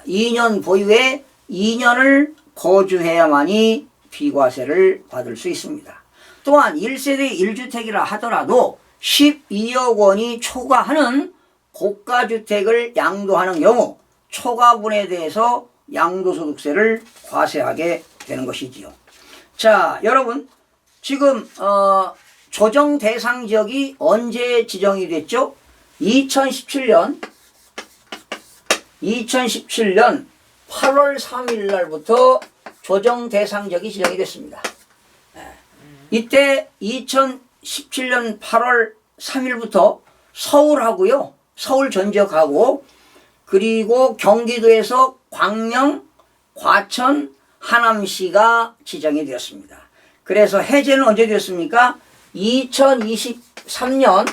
2년 보유에 2년을 거주해야만이 비과세를 받을 수 있습니다. 또한 1세대 1주택이라 하더라도 12억 원이 초과하는 고가주택을 양도하는 경우 초과분에 대해서 양도소득세를 과세하게 되는 것이지요. 자, 여러분 지금 조정 대상 지역이 언제 지정이 됐죠? 2017년 8월 3일 날부터 조정 대상 지역이 지정이 됐습니다. 이때 2017년 8월 3일부터 서울하고요. 서울 전 지역하고 그리고 경기도에서 광명, 과천, 하남시가 지정이 되었습니다. 그래서 해제는 언제 되었습니까? 2023년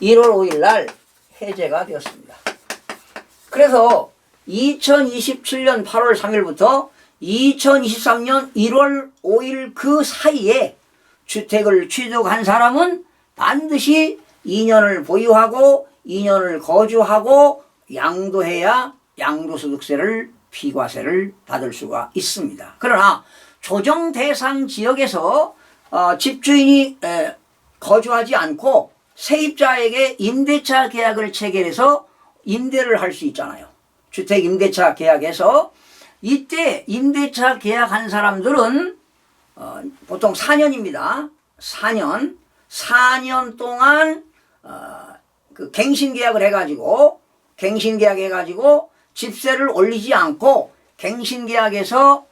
1월 5일 날 해제가 되었습니다. 그래서 2027년 8월 3일부터 2023년 1월 5일 그 사이에 주택을 취득한 사람은 반드시 2년을 보유하고 2년을 거주하고 양도해야 양도소득세를 비과세를 받을 수가 있습니다. 그러나 조정 대상 지역에서 집주인이 거주하지 않고 세입자에게 임대차 계약을 체결해서 임대를 할 수 있잖아요. 주택 임대차 계약에서 이때 임대차 계약한 사람들은 보통 4년입니다. 4년 동안 그 갱신계약을 해가지고 집세를 올리지 않고 갱신계약에서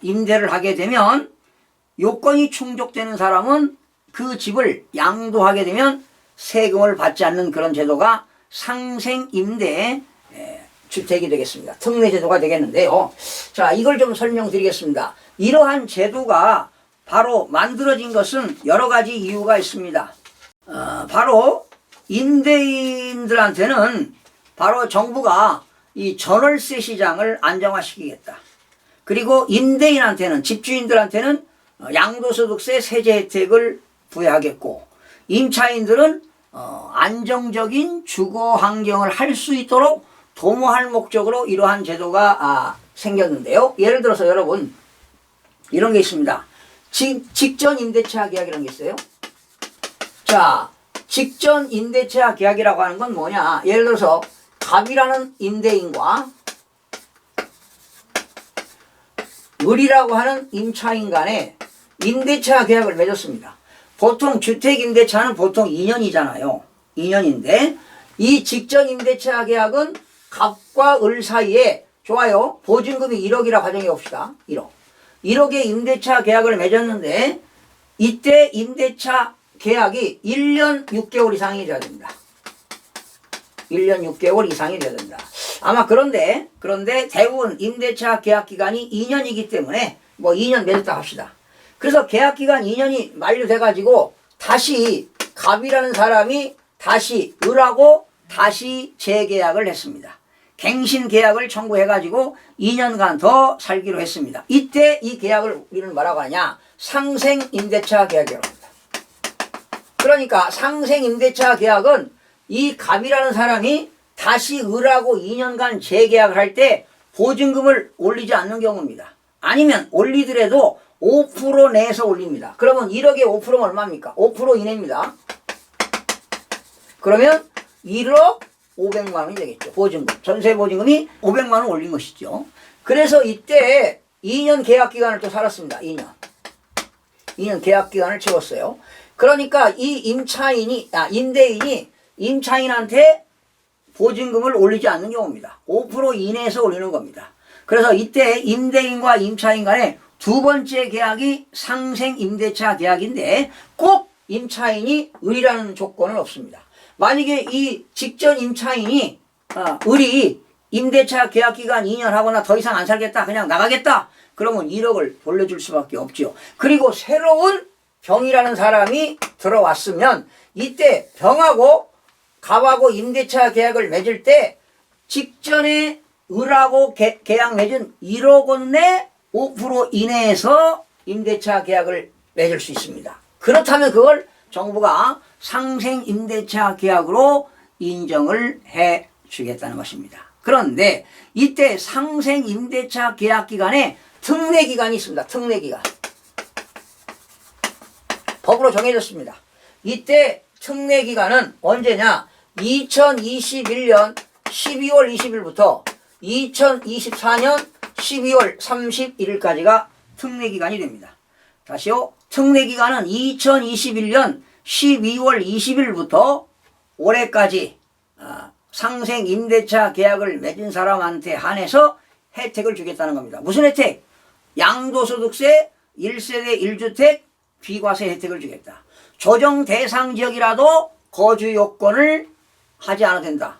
임대를 하게 되면 요건이 충족되는 사람은 그 집을 양도하게 되면 세금을 받지 않는 그런 제도가 상생임대 주택이 되겠습니다. 특례제도가 되겠는데요. 자, 이걸 좀 설명드리겠습니다. 이러한 제도가 바로 만들어진 것은 여러 가지 이유가 있습니다. 바로 임대인들한테는 바로 정부가 이 전월세 시장을 안정화시키겠다. 그리고 임대인한테는, 집주인들한테는 양도소득세 세제 혜택을 부여하겠고, 임차인들은 안정적인 주거 환경을 할 수 있도록 도모할 목적으로 이러한 제도가 생겼는데요. 예를 들어서 여러분 이런 게 있습니다. 직전 임대차 계약이라는 게 있어요. 자, 직전 임대차 계약이라고 하는 건 뭐냐? 예를 들어서 갑이라는 임대인과 을이라고 하는 임차인 간에 임대차 계약을 맺었습니다. 보통 주택 임대차는 보통 2년이잖아요. 2년인데 이 직전 임대차 계약은 갑과 을 사이에 좋아요. 보증금이 1억이라 가정해 봅시다. 1억의 임대차 계약을 맺었는데 이때 임대차 계약이 1년 6개월 이상이 돼야 됩니다. 1년 6개월 이상이 돼야 됩니다. 아마 그런데 대부분 임대차 계약 기간이 2년이기 때문에 뭐 2년 맺었다 합시다. 그래서 계약 기간 2년이 만료돼 가지고 다시 갑이라는 사람이 다시 을하고 다시 재계약을 했습니다. 갱신 계약을 청구해 가지고 2년간 더 살기로 했습니다. 이때 이 계약을 우리는 뭐라고 하냐? 상생 임대차 계약이라고 합니다. 그러니까 상생 임대차 계약은 이 갑이라는 사람이 다시 을하고 2년간 재계약을 할 때 보증금을 올리지 않는 경우입니다. 아니면 올리더라도 5% 내에서 올립니다. 그러면 1억에 5%면 얼마입니까? 5% 이내입니다. 그러면 1억 500만 원이 되겠죠. 보증금. 전세 보증금이 500만 원 올린 것이죠. 그래서 이때 2년 계약 기간을 또 살았습니다. 2년 계약 기간을 채웠어요. 그러니까 이 임대인이 임차인한테 보증금을 올리지 않는 경우입니다. 5% 이내에서 올리는 겁니다. 그래서 이때 임대인과 임차인 간에 두 번째 계약이 상생 임대차 계약인데 꼭 임차인이 을이라는 조건은 없습니다. 만약에 이 직전 임차인이 을이 임대차 계약 기간 2년 하거나 더 이상 안 살겠다, 그냥 나가겠다, 그러면 1억을 돌려줄 수밖에 없죠. 그리고 새로운 병이라는 사람이 들어왔으면 이때 병하고 갑하고 임대차 계약을 맺을 때 직전에 을하고 계약 맺은 1억 원 내 5% 이내에서 임대차 계약을 맺을 수 있습니다. 그렇다면 그걸 정부가 상생임대차 계약으로 인정을 해 주겠다는 것입니다. 그런데 이때 상생임대차 계약 기간에 특례기간이 있습니다. 특례기간. 법으로 정해졌습니다. 이때 특례기간은 언제냐? 2021년 12월 20일부터 2024년 12월 31일까지가 특례기간이 됩니다. 다시요. 특례기간은 2021년 12월 20일부터 올해까지 상생임대차 계약을 맺은 사람한테 한해서 혜택을 주겠다는 겁니다. 무슨 혜택? 양도소득세 1세대 1주택 비과세 혜택을 주겠다. 조정 대상 지역이라도 거주 요건을 하지 않아도 된다.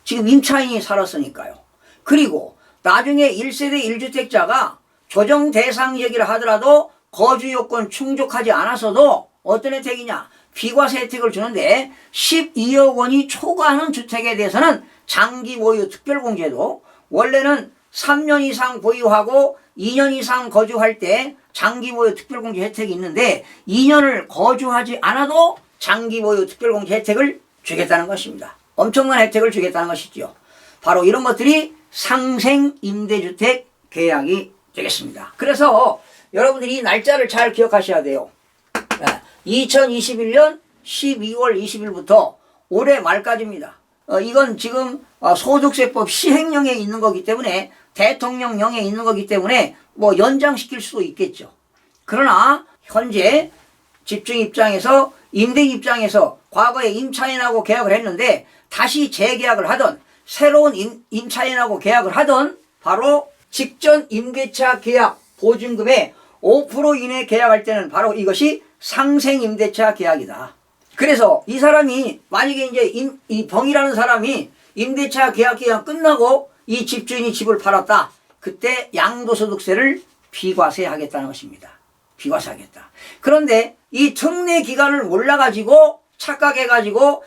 지금 임차인이 살았으니까요. 그리고 나중에 1세대 1주택자가 조정 대상 지역이라 하더라도 거주 요건 충족하지 않았어도 어떤 혜택이냐? 비과세 혜택을 주는데 12억 원이 초과하는 주택에 대해서는 장기 보유 특별공제도 원래는 3년 이상 보유하고 2년 이상 거주할 때 장기 보유 특별공제 혜택이 있는데 2년을 거주하지 않아도 장기 보유 특별공제 혜택을 주겠다는 것입니다. 엄청난 혜택을 주겠다는 것이죠. 바로 이런 것들이 상생임대주택 계약이 되겠습니다. 그래서 여러분들이 이 날짜를 잘 기억하셔야 돼요. 2021년 12월 20일부터 올해 말까지입니다. 이건 지금 소득세법 시행령에 있는 거기 때문에 대통령령에 있는 거기 때문에 뭐 연장시킬 수도 있겠죠. 그러나 현재 집주인 입장에서 임대인 입장에서 과거에 임차인하고 계약을 했는데 다시 재계약을 하던 새로운 임차인하고 계약을 하던 바로 직전 임대차 계약 보증금의 5% 이내 계약할 때는 바로 이것이 상생임대차 계약이다. 그래서 이 사람이 만약에 이제 이 병이라는 사람이 임대차 계약 기간 끝나고 이 집주인이 집을 팔았다. 그때 양도소득세를 비과세하겠다는 것입니다. 비과세하겠다. 그런데 이 특례 기간을 몰라가지고 착각해가지고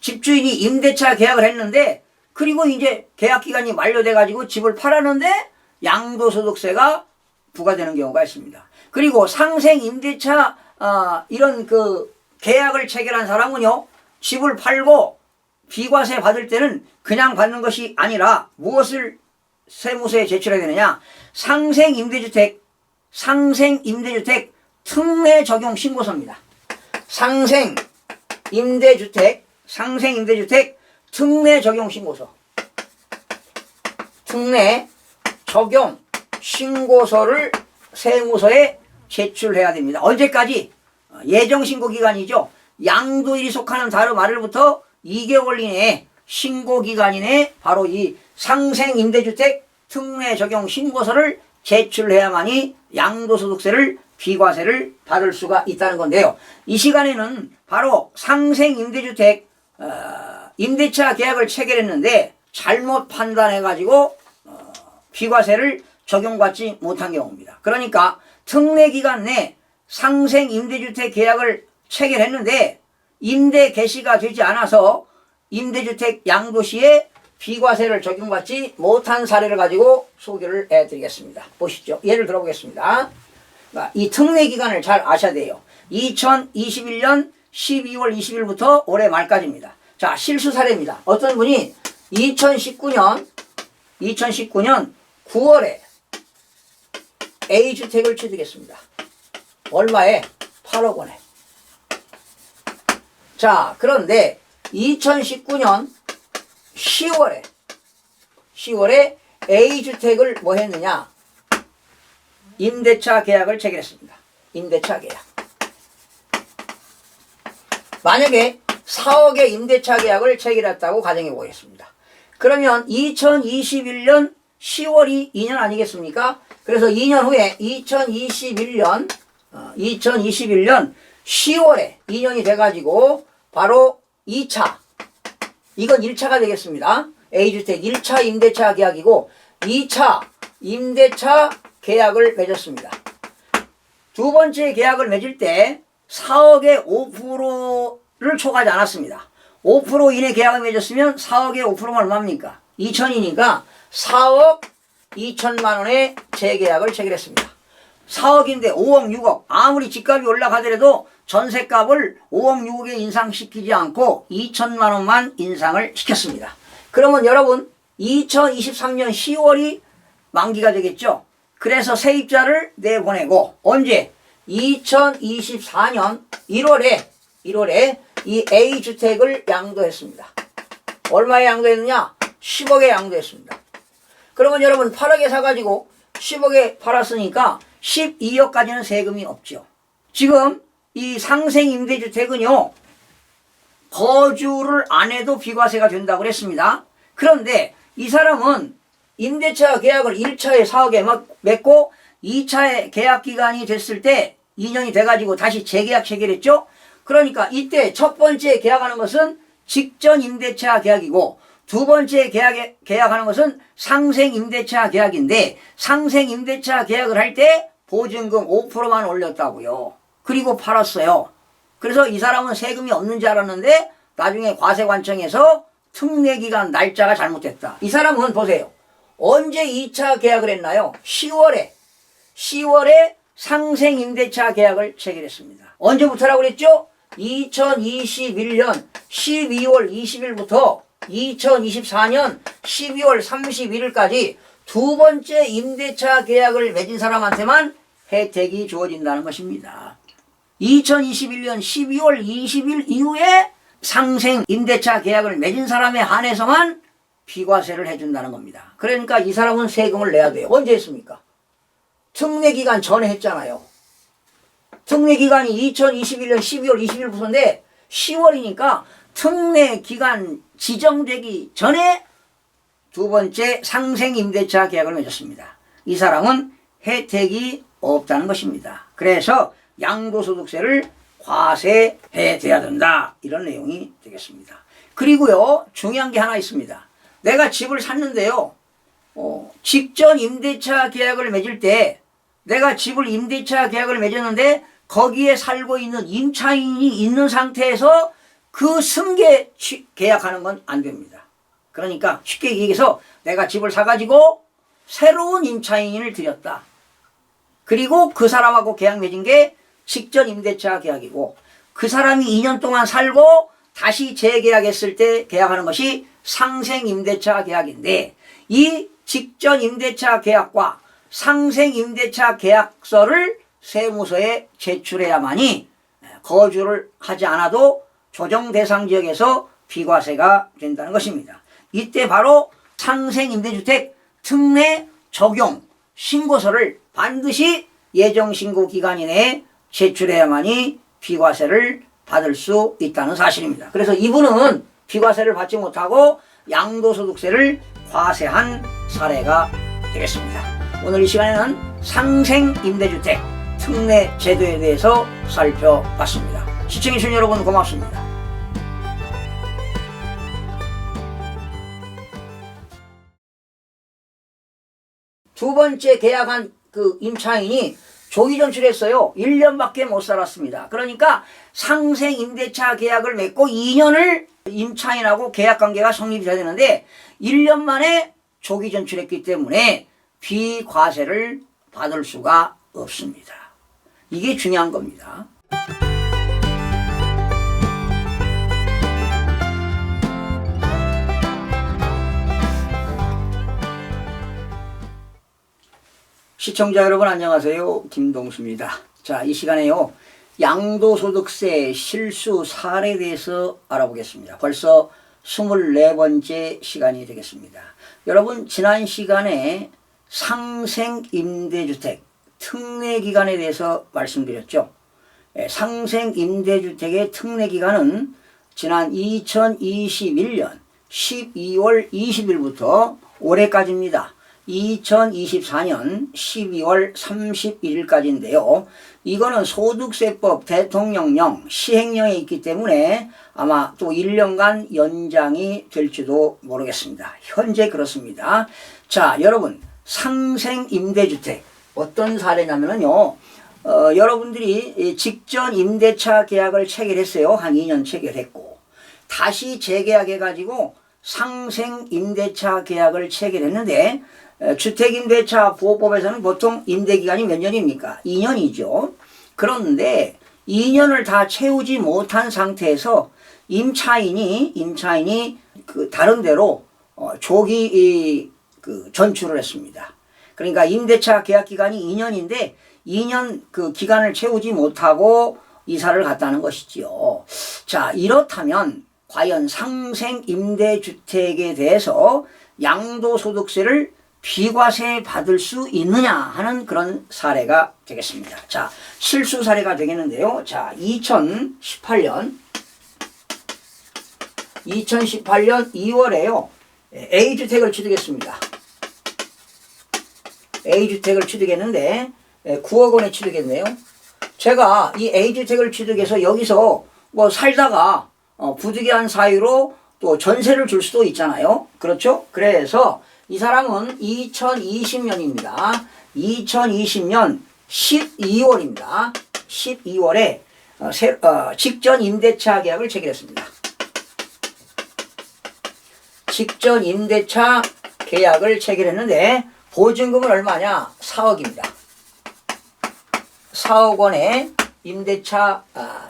집주인이 임대차 계약을 했는데 그리고 이제 계약 기간이 만료돼가지고 집을 팔았는데 양도소득세가 부과되는 경우가 있습니다. 그리고 상생임대차 이런 그 계약을 체결한 사람은요 집을 팔고 비과세 받을 때는 그냥 받는 것이 아니라 무엇을 세무서에 제출해야 되느냐? 상생임대주택 특례 적용 신고서입니다. 상생임대주택 특례 적용 신고서. 특례 적용 신고서를 세무서에 제출해야 됩니다. 언제까지? 예정신고 기간이죠. 양도일이 속하는 다음 말일부터 2개월 이내에 신고기간 이내에 바로 이 상생임대주택 특례 적용 신고서를 제출해야만이 양도소득세를 비과세를 받을 수가 있다는 건데요. 이 시간에는 바로 상생임대주택 임대차 계약을 체결했는데 잘못 판단해가지고 비과세를 적용받지 못한 경우입니다. 그러니까 특례기간 내 상생임대주택 계약을 체결했는데 임대 개시가 되지 않아서 임대주택 양도시에 비과세를 적용받지 못한 사례를 가지고 소개를 해드리겠습니다. 보시죠. 예를 들어보겠습니다. 이 특례기간을 잘 아셔야 돼요. 2021년 12월 20일부터 올해 말까지입니다. 자, 실수 사례입니다. 어떤 분이 2019년 9월에 A주택을 취득했습니다. 얼마에? 8억 원에. 자, 그런데 2019년 10월에 A주택을 뭐 했느냐? 임대차 계약을 체결했습니다. 임대차 계약. 만약에 4억의 임대차 계약을 체결했다고 가정해 보겠습니다. 그러면 2021년 10월이 2년 아니겠습니까? 그래서 2년 후에 2021년 10월에 2년이 돼가지고 바로 2차, 이건 1차가 되겠습니다. A주택 1차 임대차 계약이고 2차 임대차 계약을 맺었습니다. 두 번째 계약을 맺을 때 4억의 5%를 초과하지 않았습니다. 5% 이내 계약을 맺었으면 4억의 5%면 얼마입니까? 2천이니까 4억 2천만 원의 재계약을 체결했습니다. 4억인데 5억, 6억. 아무리 집값이 올라가더라도 전세값을 5억, 6억에 인상시키지 않고 2천만 원만 인상을 시켰습니다. 그러면 여러분 2023년 10월이 만기가 되겠죠. 그래서 세입자를 내보내고 언제? 2024년 1월에 이 A주택을 양도했습니다. 얼마에 양도했느냐? 10억에 양도했습니다. 그러면 여러분 8억에 사가지고 10억에 팔았으니까 12억까지는 세금이 없죠. 지금 이 상생임대주택은요, 거주를 안 해도 비과세가 된다고 그랬습니다. 그런데 이 사람은 임대차 계약을 1차에 4억에 맺고 2차에 계약 기간이 됐을 때 2년이 돼가지고 다시 재계약 체결했죠. 그러니까 이때 첫 번째 계약하는 것은 직전 임대차 계약이고 두 번째 계약하는 것은 상생임대차 계약인데 상생임대차 계약을 할 때 보증금 5%만 올렸다고요. 그리고 팔았어요. 그래서 이 사람은 세금이 없는 줄 알았는데 나중에 과세관청에서 특례기간 날짜가 잘못됐다. 이 사람은 보세요. 언제 2차 계약을 했나요? 10월에 상생임대차 계약을 체결했습니다. 언제부터라고 그랬죠? 2021년 12월 20일부터 2024년 12월 31일까지 두 번째 임대차 계약을 맺은 사람한테만 혜택이 주어진다는 것입니다. 2021년 12월 20일 이후에 상생 임대차 계약을 맺은 사람에 한해서만 비과세를 해준다는 겁니다. 그러니까 이 사람은 세금을 내야 돼요. 언제 했습니까? 특례기간 전에 했잖아요. 특례기간이 2021년 12월 20일부터인데 10월이니까 특례기간 지정되기 전에 두 번째 상생임대차 계약을 맺었습니다. 이 사람은 혜택이 없다는 것입니다. 그래서 양도소득세를 과세해야 된다. 이런 내용이 되겠습니다. 그리고요, 중요한 게 하나 있습니다. 내가 집을 샀는데요, 직전 임대차 계약을 맺을 때 내가 집을 임대차 계약을 맺었는데 거기에 살고 있는 임차인이 있는 상태에서 그 승계 계약하는 건 안 됩니다. 그러니까 쉽게 얘기해서 내가 집을 사가지고 새로운 임차인을 들였다. 그리고 그 사람하고 계약 맺은 게 직전 임대차 계약이고 그 사람이 2년 동안 살고 다시 재계약했을 때 계약하는 것이 상생 임대차 계약인데 이 직전 임대차 계약과 상생 임대차 계약서를 세무서에 제출해야만이 거주를 하지 않아도 조정 대상 지역에서 비과세가 된다는 것입니다. 이때 바로 상생 임대주택 특례 적용 신고서를 반드시 예정신고 기간 이내에 제출해야만이 비과세를 받을 수 있다는 사실입니다. 그래서 이분은 비과세를 받지 못하고 양도소득세를 과세한 사례가 되겠습니다. 오늘 이 시간에는 상생임대주택 특례 제도에 대해서 살펴봤습니다. 시청해주신 여러분 고맙습니다. 두 번째 계약한 그 임차인이 조기 전출했어요. 1년밖에 못 살았습니다. 그러니까 상생 임대차 계약을 맺고 2년을 임차인하고 계약 관계가 성립이 돼야 되는데 1년 만에 조기 전출했기 때문에 비과세를 받을 수가 없습니다. 이게 중요한 겁니다. 시청자 여러분 안녕하세요. 김동수입니다. 자, 이 시간에요, 양도소득세 실수 사례에 대해서 알아보겠습니다. 벌써 24번째 시간이 되겠습니다. 여러분, 지난 시간에 상생임대주택 특례기간에 대해서 말씀드렸죠. 상생임대주택의 특례기간은 지난 2021년 12월 20일부터 올해까지입니다. 2024년 12월 31일까지인데요. 이거는 소득세법 대통령령 시행령에 있기 때문에 아마 또 1년간 연장이 될지도 모르겠습니다. 현재 그렇습니다. 자, 여러분, 상생임대주택 어떤 사례냐면요, 여러분들이 직전 임대차 계약을 체결했어요. 한 2년 체결했고 다시 재계약해가지고 상생 임대차 계약을 체결했는데 주택임대차 보호법에서는 보통 임대기간이 몇 년입니까? 2년이죠. 그런데 2년을 다 채우지 못한 상태에서 임차인이 그 다른 데로 조기 전출을 했습니다. 그러니까 임대차 계약 기간이 2년인데 2년 그 기간을 채우지 못하고 이사를 갔다는 것이지요. 자, 이렇다면 과연 상생 임대주택에 대해서 양도소득세를 비과세 받을 수 있느냐 하는 그런 사례가 되겠습니다. 자, 실수 사례가 되겠는데요. 자, 2018년 2월에요. A주택을 취득했습니다. A주택을 취득했는데 9억 원에 취득했네요. 제가 이 A주택을 취득해서 여기서 뭐 살다가 부득이한 사유로 또 전세를 줄 수도 있잖아요. 그렇죠? 그래서 이 사람은 2020년입니다. 2020년 12월입니다. 12월에 직전 임대차 계약을 체결했습니다. 직전 임대차 계약을 체결했는데 보증금은 얼마냐? 4억입니다. 4억 원의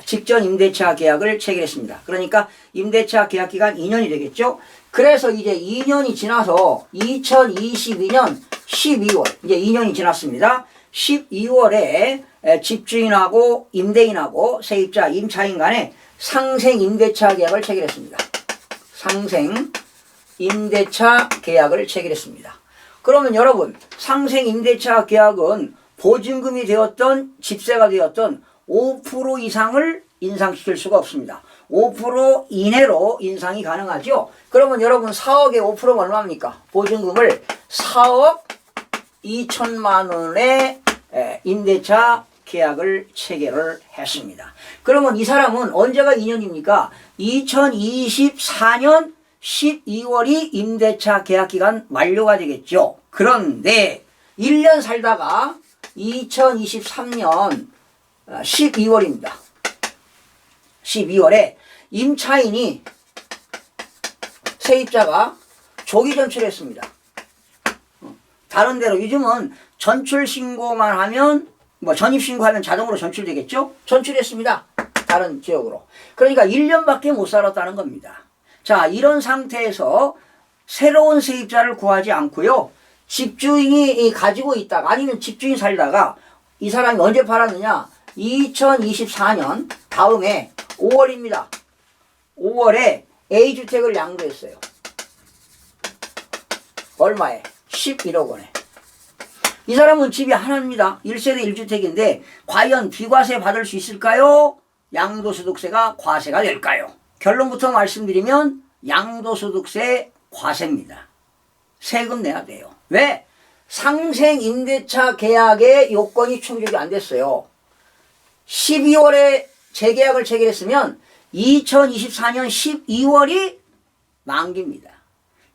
직전 임대차 계약을 체결했습니다. 그러니까 임대차 계약 기간 2년이 되겠죠. 그래서 이제 2년이 지나서 2022년 12월 이제 2년이 지났습니다. 12월에 집주인하고 임대인하고 세입자 임차인 간에 상생 임대차 계약을 체결했습니다. 상생 임대차 계약을 체결했습니다. 그러면 여러분, 상생 임대차 계약은 보증금이 되었던 집세가 되었던 5% 이상을 인상시킬 수가 없습니다. 5% 이내로 인상이 가능하죠. 그러면 여러분 4억에 5%면 얼마입니까? 보증금을 4억 2천만 원의 임대차 계약을 체결을 했습니다. 그러면 이 사람은 언제가 2년입니까? 2024년 12월이 임대차 계약 기간 만료가 되겠죠. 그런데 1년 살다가 2023년 12월입니다. 12월에 임차인이 세입자가 조기 전출했습니다. 다른 데로 요즘은 전출 신고만 하면 전입 신고하면 자동으로 전출되겠죠? 전출했습니다. 다른 지역으로. 그러니까 1년밖에 못 살았다는 겁니다. 자, 이런 상태에서 새로운 세입자를 구하지 않고요. 집주인이 가지고 있다가 아니면 집주인 살다가 이 사람이 언제 팔았느냐? 2024년 다음에 5월입니다. 5월에 A주택을 양도했어요. 얼마에? 11억 원에. 이 사람은 집이 하나입니다. 1세대 1주택인데 과연 비과세 받을 수 있을까요? 양도소득세가 과세가 될까요? 결론부터 말씀드리면 양도소득세 과세입니다. 세금 내야 돼요. 왜? 상생 임대차 계약의 요건이 충족이 안 됐어요. 12월에 재계약을 체결했으면 2024년 12월이 만기입니다.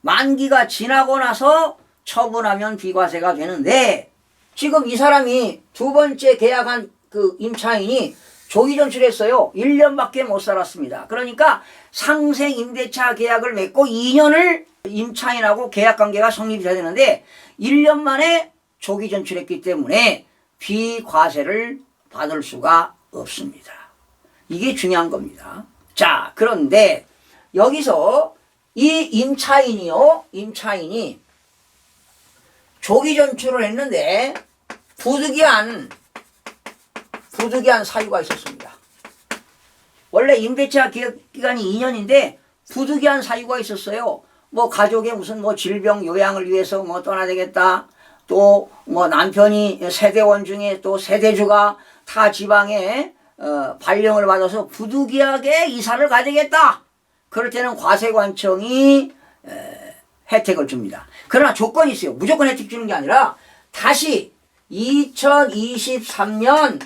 만기가 지나고 나서 처분하면 비과세가 되는데 지금 이 사람이 두 번째 계약한 그 임차인이 조기 전출했어요. 1년밖에 못 살았습니다. 그러니까 상생 임대차 계약을 맺고 2년을 임차인하고 계약관계가 성립이 돼야 되는데 1년 만에 조기 전출했기 때문에 비과세를 받을 수가 없습니다. 이게 중요한 겁니다. 자, 그런데 여기서 이 임차인이 조기 전출을 했는데 부득이한 사유가 있었습니다. 원래 임대차 계약 기간이 2년인데 부득이한 사유가 있었어요. 가족의 무슨 질병 요양을 위해서 떠나야 되겠다. 또 남편이 세대원 중에 또 세대주가 타 지방에 발령을 받아서 부득이하게 이사를 가야 되겠다. 그럴 때는 과세관청이 혜택을 줍니다. 그러나 조건이 있어요. 무조건 혜택 주는 게 아니라 다시 2023년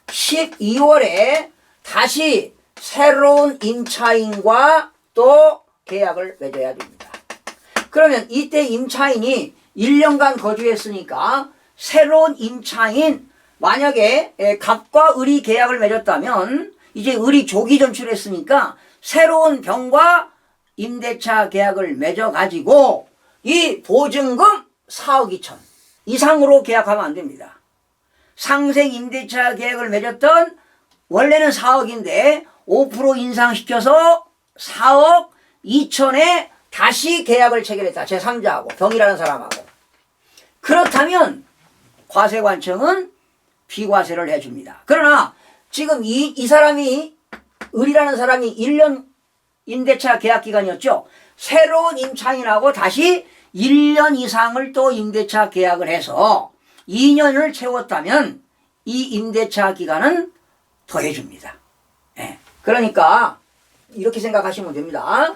12월에 다시 새로운 임차인과 또 계약을 맺어야 됩니다. 그러면 이때 임차인이 1년간 거주했으니까 새로운 임차인 만약에 갑과 을이 계약을 맺었다면 이제 을이 조기 전출했으니까 새로운 병과 임대차 계약을 맺어가지고 이 보증금 4억 2천 이상으로 계약하면 안 됩니다. 상생 임대차 계약을 맺었던 원래는 4억인데 5% 인상시켜서 4억 2천에 다시 계약을 체결했다. 제3자하고 병이라는 사람하고. 그렇다면 과세관청은 비과세를 해줍니다. 그러나 지금 이 사람이 을이라는 사람이 1년 임대차 계약 기간이었죠. 새로운 임차인하고 다시 1년 이상을 또 임대차 계약을 해서 2년을 채웠다면 이 임대차 기간은 더해줍니다. 예. 그러니까 이렇게 생각하시면 됩니다.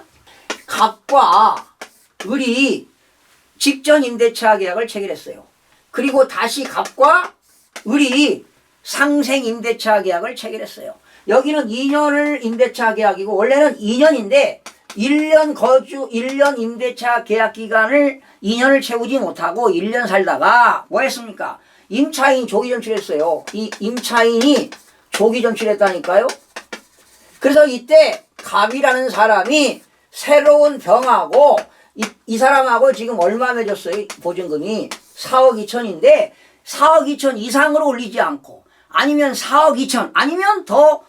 갑과 을이 직전 임대차 계약을 체결했어요. 그리고 다시 갑과 을이 상생 임대차 계약을 체결했어요. 여기는 2년을 임대차 계약이고 원래는 2년인데 1년 임대차 계약 기간을 2년을 채우지 못하고 1년 살다가 뭐 했습니까? 임차인 조기 전출했어요. 이 임차인이 조기 전출했다니까요. 그래서 이때 갑이라는 사람이 새로운 병하고 이 사람하고 지금 얼마 맺었어요? 보증금이 4억 2천인데 4억 2천 이상으로 올리지 않고 아니면 4억 2천 아니면 더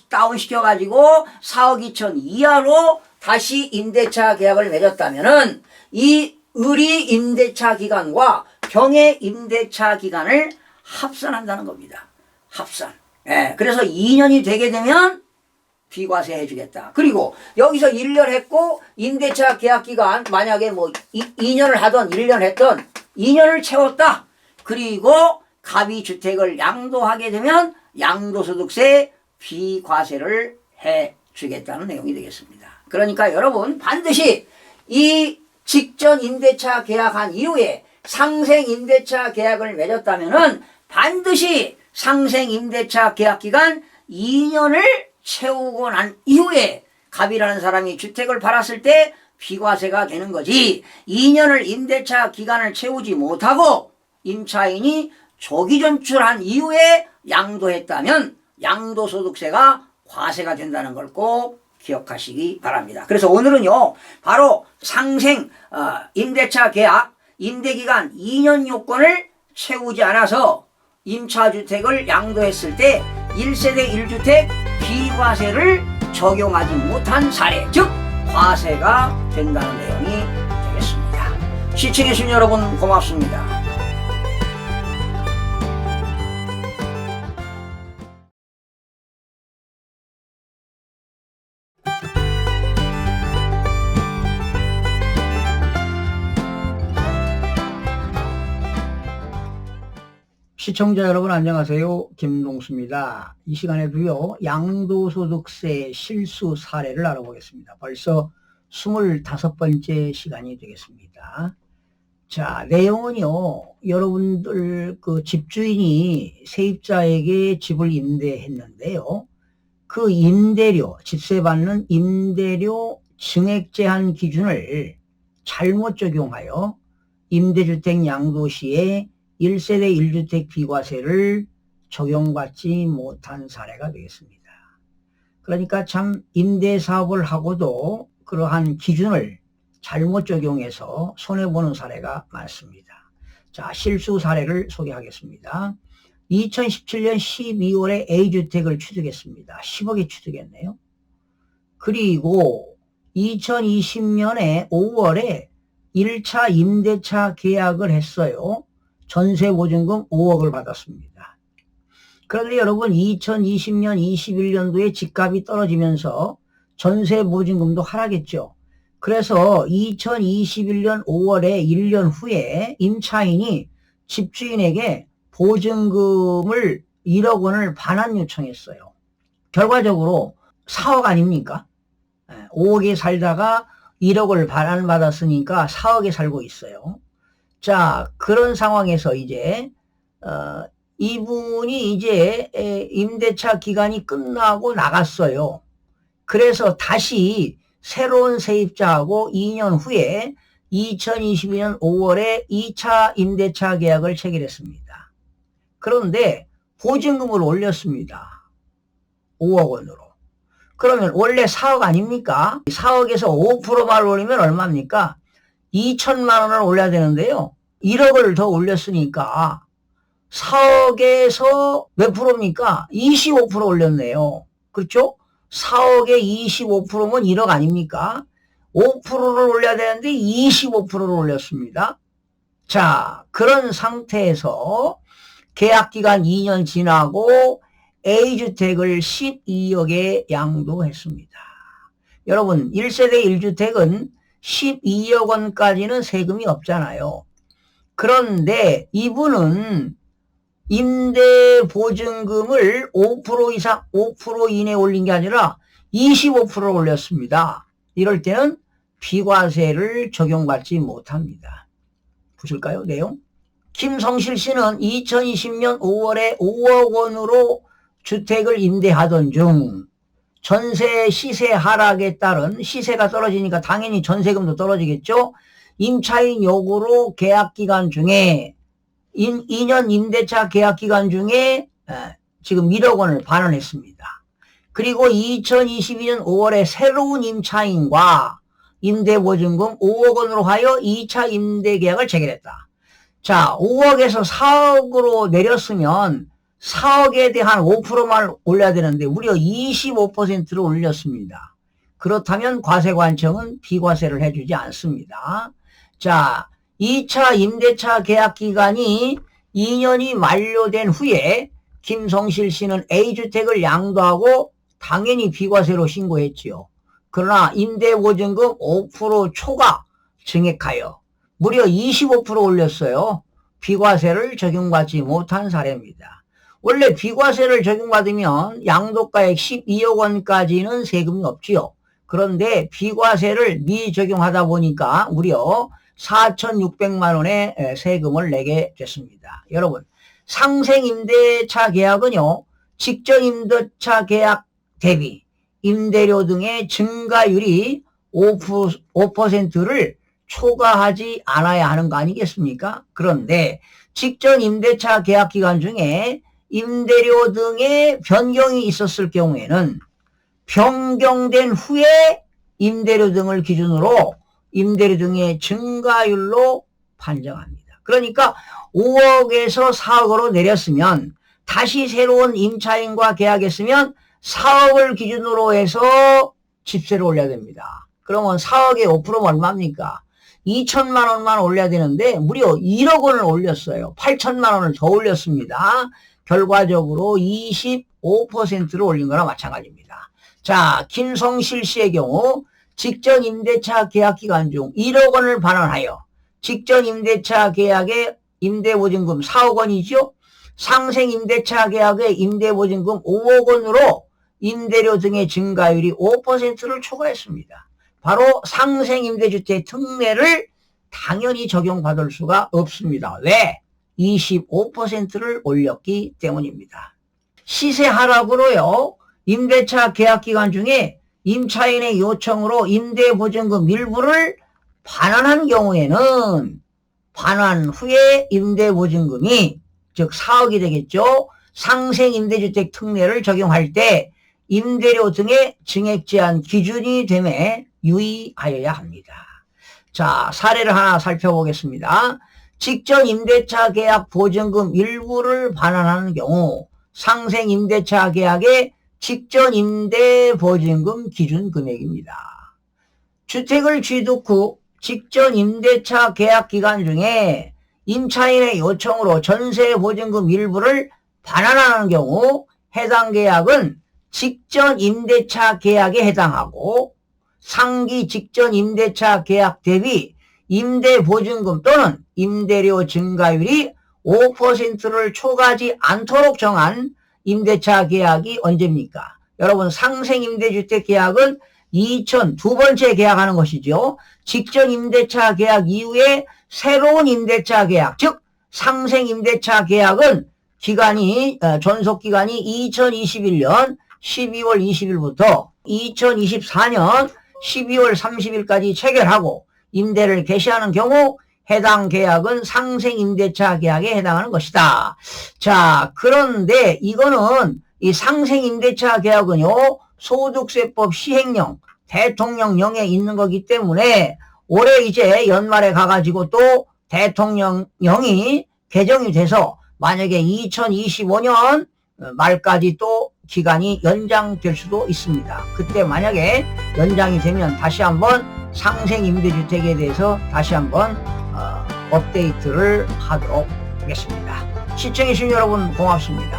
다운시켜가지고 4억 2천 이하로 다시 임대차 계약을 맺었다면은 이 을이 임대차 기간과 병의 임대차 기간을 합산한다는 겁니다. 합산. 예, 그래서 2년이 되게 되면 비과세 해주겠다. 그리고 여기서 1년 했고 임대차 계약 기간 만약에 뭐 2년을 하던 1년 했던 2년을 채웠다. 그리고 갑이 주택을 양도하게 되면 양도소득세 비과세를 해주겠다는 내용이 되겠습니다. 그러니까 여러분 반드시 이 직전 임대차 계약한 이후에 상생 임대차 계약을 맺었다면은 반드시 상생 임대차 계약 기간 2년을 채우고 난 이후에 갑이라는 사람이 주택을 팔았을 때 비과세가 되는 거지 2년을 임대차 기간을 채우지 못하고 임차인이 조기 전출한 이후에 양도했다면 양도소득세가 과세가 된다는 걸 꼭 기억하시기 바랍니다. 그래서 오늘은요 바로 상생 임대차 계약 임대기간 2년 요건을 채우지 않아서 임차주택을 양도했을 때 1세대 1주택 비과세를 적용하지 못한 사례 즉 과세가 된다는 내용이 되겠습니다. 시청해주신 여러분 고맙습니다. 시청자 여러분 안녕하세요. 김동수입니다. 이 시간에도요 양도소득세 실수 사례를 알아보겠습니다. 벌써 25번째 시간이 되겠습니다. 자, 내용은요 여러분들 그 집주인이 세입자에게 집을 임대했는데요 그 임대료 집세 받는 임대료 증액 제한 기준을 잘못 적용하여 임대주택 양도 시에 1세대 1주택 비과세를 적용받지 못한 사례가 되겠습니다. 그러니까 참 임대사업을 하고도 그러한 기준을 잘못 적용해서 손해보는 사례가 많습니다. 자, 실수 사례를 소개하겠습니다. 2017년 12월에 A주택을 취득했습니다. 10억에 취득했네요. 그리고 2020년에 5월에 1차 임대차 계약을 했어요. 전세보증금 5억을 받았습니다. 그런데 여러분 2020년 21년도에 집값이 떨어지면서 전세보증금도 하락했죠. 그래서 2021년 5월에 1년 후에 임차인이 집주인에게 보증금을 1억 원을 반환 요청했어요. 결과적으로 4억 아닙니까? 5억에 살다가 1억을 반환받았으니까 4억에 살고 있어요. 자, 그런 상황에서 이제 이분이 이제 임대차 기간이 끝나고 나갔어요. 그래서 다시 새로운 세입자하고 2년 후에 2022년 5월에 2차 임대차 계약을 체결했습니다. 그런데 보증금을 올렸습니다. 5억 원으로. 그러면 원래 4억 아닙니까? 4억에서 5%만 올리면 얼마입니까? 2천만 원을 올려야 되는데요. 1억을 더 올렸으니까 4억에서 몇 프로입니까? 25% 올렸네요. 그렇죠? 4억에 25%면 1억 아닙니까? 5%를 올려야 되는데 25%를 올렸습니다. 자, 그런 상태에서 계약기간 2년 지나고 A주택을 12억에 양도했습니다. 여러분, 1세대 1주택은 12억 원까지는 세금이 없잖아요. 그런데 이분은 임대보증금을 5% 이상, 5% 이내 올린 게 아니라 25% 올렸습니다. 이럴 때는 비과세를 적용받지 못합니다. 보실까요? 내용. 김성실 씨는 2020년 5월에 5억 원으로 주택을 임대하던 중 전세 시세 하락에 따른 시세가 떨어지니까 당연히 전세금도 떨어지겠죠. 임차인 요구로 계약기간 중에 2년 임대차 계약기간 중에 지금 1억 원을 반환했습니다. 그리고 2022년 5월에 새로운 임차인과 임대보증금 5억 원으로 하여 2차 임대계약을 체결했다. 자, 5억에서 4억으로 내렸으면 4억에 대한 5%만 올려야 되는데 무려 25%를 올렸습니다. 그렇다면 과세관청은 비과세를 해주지 않습니다. 자, 2차 임대차 계약 기간이 2년이 만료된 후에 김성실 씨는 A주택을 양도하고 당연히 비과세로 신고했지요. 그러나 임대보증금 5% 초과 증액하여 무려 25% 올렸어요. 비과세를 적용받지 못한 사례입니다. 원래 비과세를 적용받으면 양도가액 12억 원까지는 세금이 없지요. 그런데 비과세를 미적용하다 보니까 무려 4,600만 원의 세금을 내게 됐습니다. 여러분, 상생임대차 계약은요, 직전임대차 계약 대비 임대료 등의 증가율이 5%를 초과하지 않아야 하는 거 아니겠습니까? 그런데 직전임대차 계약 기간 중에 임대료 등의 변경이 있었을 경우에는 변경된 후에 임대료 등을 기준으로 임대료 등의 증가율로 판정합니다. 그러니까 5억에서 4억으로 내렸으면 다시 새로운 임차인과 계약했으면 4억을 기준으로 해서 집세를 올려야 됩니다. 그러면 4억에 5%면 얼마입니까? 2천만 원만 올려야 되는데 무려 1억 원을 올렸어요. 8천만 원을 더 올렸습니다. 결과적으로 25%를 올린 거나 마찬가지입니다. 자, 김성실 씨의 경우 직전 임대차 계약 기간 중 1억 원을 반환하여 직전 임대차 계약의 임대보증금 4억 원이죠. 상생 임대차 계약의 임대보증금 5억 원으로 임대료 등의 증가율이 5%를 초과했습니다. 바로 상생임대주택 특례를 당연히 적용받을 수가 없습니다. 왜? 25%를 올렸기 때문입니다. 시세 하락으로요, 임대차 계약 기간 중에 임차인의 요청으로 임대보증금 일부를 반환한 경우에는 반환 후에 임대보증금이 즉 4억이 되겠죠. 상생임대주택 특례를 적용할 때 임대료 등의 증액 제한 기준이 됨에 유의하여야 합니다. 자, 사례를 하나 살펴보겠습니다. 직전 임대차 계약 보증금 일부를 반환하는 경우 상생 임대차 계약의 직전 임대 보증금 기준 금액입니다. 주택을 취득 후 직전 임대차 계약 기간 중에 임차인의 요청으로 전세 보증금 일부를 반환하는 경우 해당 계약은 직전 임대차 계약에 해당하고 상기 직전 임대차 계약 대비 임대보증금 또는 임대료 증가율이 5%를 초과하지 않도록 정한 임대차 계약이 언제입니까? 여러분, 상생임대주택 계약은 두 번째 계약하는 것이죠. 직전 임대차 계약 이후에 새로운 임대차 계약, 즉 상생임대차 계약은 기간이 존속기간이 2021년 12월 20일부터 2024년 12월 30일까지 체결하고 임대를 개시하는 경우 해당 계약은 상생임대차 계약에 해당하는 것이다. 자, 그런데 이거는 이 상생임대차 계약은요, 소득세법 시행령, 대통령령에 있는 거기 때문에 올해 이제 연말에 가가지고 또 대통령령이 개정이 돼서 만약에 2025년 말까지 또 기간이 연장될 수도 있습니다. 그때 만약에 연장이 되면 다시 한번 상생임대주택에 대해서 다시 한번 업데이트를 하도록 하겠습니다. 시청해주신 여러분 고맙습니다.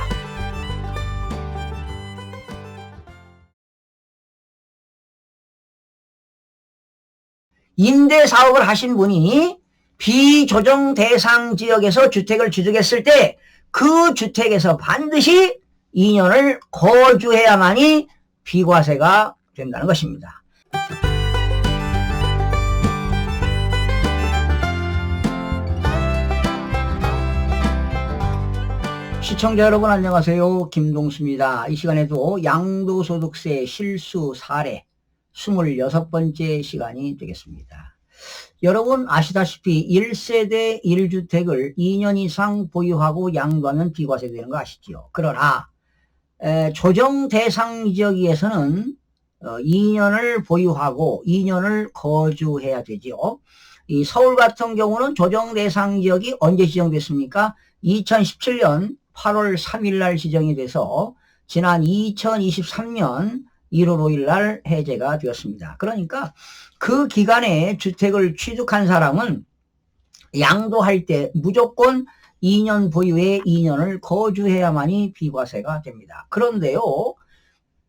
임대사업을 하신 분이 비조정 대상 지역에서 주택을 취득했을 때 그 주택에서 반드시 2년을 거주해야만이 비과세가 된다는 것입니다. 시청자 여러분 안녕하세요. 김동수입니다. 이 시간에도 양도소득세 실수 사례 26번째 시간이 되겠습니다. 여러분 아시다시피 1세대 1주택을 2년 이상 보유하고 양도하면 비과세 되는 거 아시죠? 그러나 조정 대상 지역에서는 2년을 보유하고 2년을 거주해야 되죠. 이 서울 같은 경우는 조정 대상 지역이 언제 지정됐습니까? 2017년 8월 3일 날 지정이 돼서 지난 2023년 1월 5일 날 해제가 되었습니다. 그러니까 그 기간에 주택을 취득한 사람은 양도할 때 무조건 2년 보유에 2년을 거주해야만이 비과세가 됩니다. 그런데요,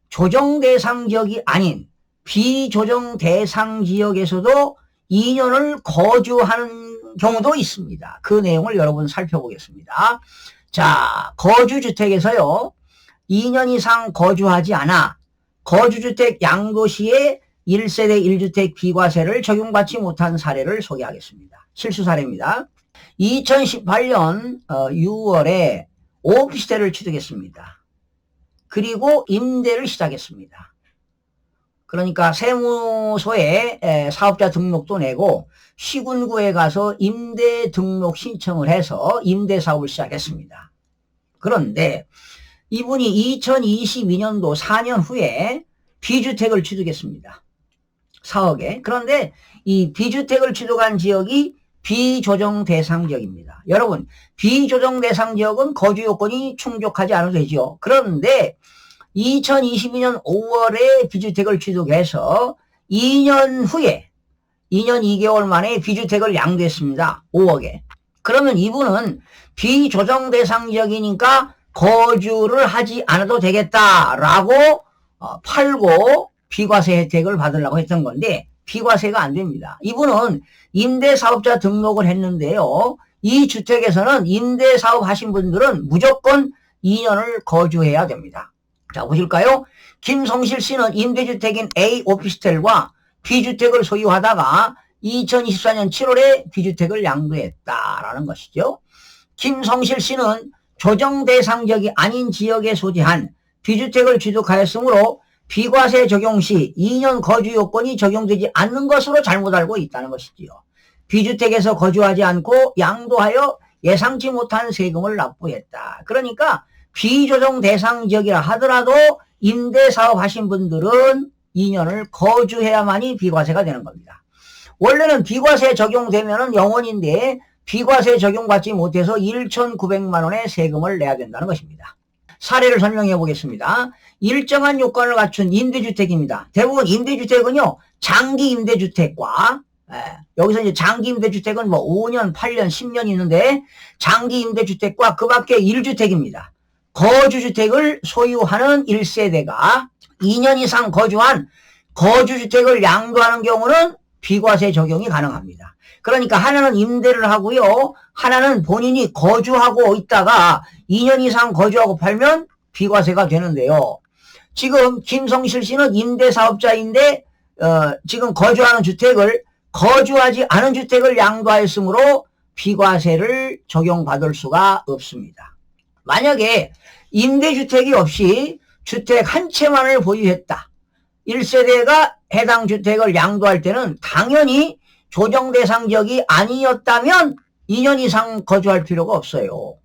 조정 대상 지역이 아닌 비조정 대상 지역에서도 2년을 거주하는 경우도 있습니다. 그 내용을 여러분 살펴보겠습니다. 자, 거주주택에서요, 2년 이상 거주하지 않아 거주주택 양도 시에 1세대 1주택 비과세를 적용받지 못한 사례를 소개하겠습니다. 실수 사례입니다. 2018년 6월에 오피스텔을 취득했습니다. 그리고 임대를 시작했습니다. 그러니까 세무소에 사업자 등록도 내고 시군구에 가서 임대 등록 신청을 해서 임대 사업을 시작했습니다. 그런데 이분이 2022년도 4년 후에 비주택을 취득했습니다. 4억에. 그런데 이 비주택을 취득한 지역이 비조정 대상 지역입니다. 여러분, 비조정 대상 지역은 거주 요건이 충족하지 않아도 되죠. 그런데 2022년 5월에 비주택을 취득해서 2년 후에 2년 2개월 만에 비주택을 양도했습니다. 5억에. 그러면 이분은 비조정 대상 지역이니까 거주를 하지 않아도 되겠다라고 팔고 비과세 혜택을 받으려고 했던 건데 비과세가 안 됩니다. 이분은 임대사업자 등록을 했는데요. 이 주택에서는 임대사업 하신 분들은 무조건 2년을 거주해야 됩니다. 자, 보실까요? 김성실 씨는 임대주택인 A 오피스텔과 B주택을 소유하다가 2024년 7월에 B주택을 양도했다라는 것이죠. 김성실 씨는 조정 대상 지역이 아닌 지역에 소재한 B주택을 취득하였으므로 비과세 적용 시 2년 거주 요건이 적용되지 않는 것으로 잘못 알고 있다는 것이지요. B주택에서 거주하지 않고 양도하여 예상치 못한 세금을 납부했다. 그러니까 비조정 대상 지역이라 하더라도 임대사업 하신 분들은 2년을 거주해야만이 비과세가 되는 겁니다. 원래는 비과세 적용되면은 영원인데 비과세 적용받지 못해서 1,900만 원의 세금을 내야 된다는 것입니다. 사례를 설명해 보겠습니다. 일정한 요건을 갖춘 임대주택입니다. 대부분 임대주택은요, 장기 임대주택과 여기서 이제 장기 임대주택은 뭐 5년, 8년, 10년 있는데 장기 임대주택과 그 밖에 1주택입니다. 거주주택을 소유하는 1세대가 2년 이상 거주한 거주주택을 양도하는 경우는 비과세 적용이 가능합니다. 그러니까 하나는 임대를 하고요. 하나는 본인이 거주하고 있다가 2년 이상 거주하고 팔면 비과세가 되는데요. 지금 김성실 씨는 임대사업자인데 지금 거주하는 주택을 거주하지 않은 주택을 양도하였으므로 비과세를 적용받을 수가 없습니다. 만약에 임대주택이 없이 주택 한 채만을 보유했다. 1세대가 해당 주택을 양도할 때는 당연히 조정 대상 지역이 아니었다면 2년 이상 거주할 필요가 없어요.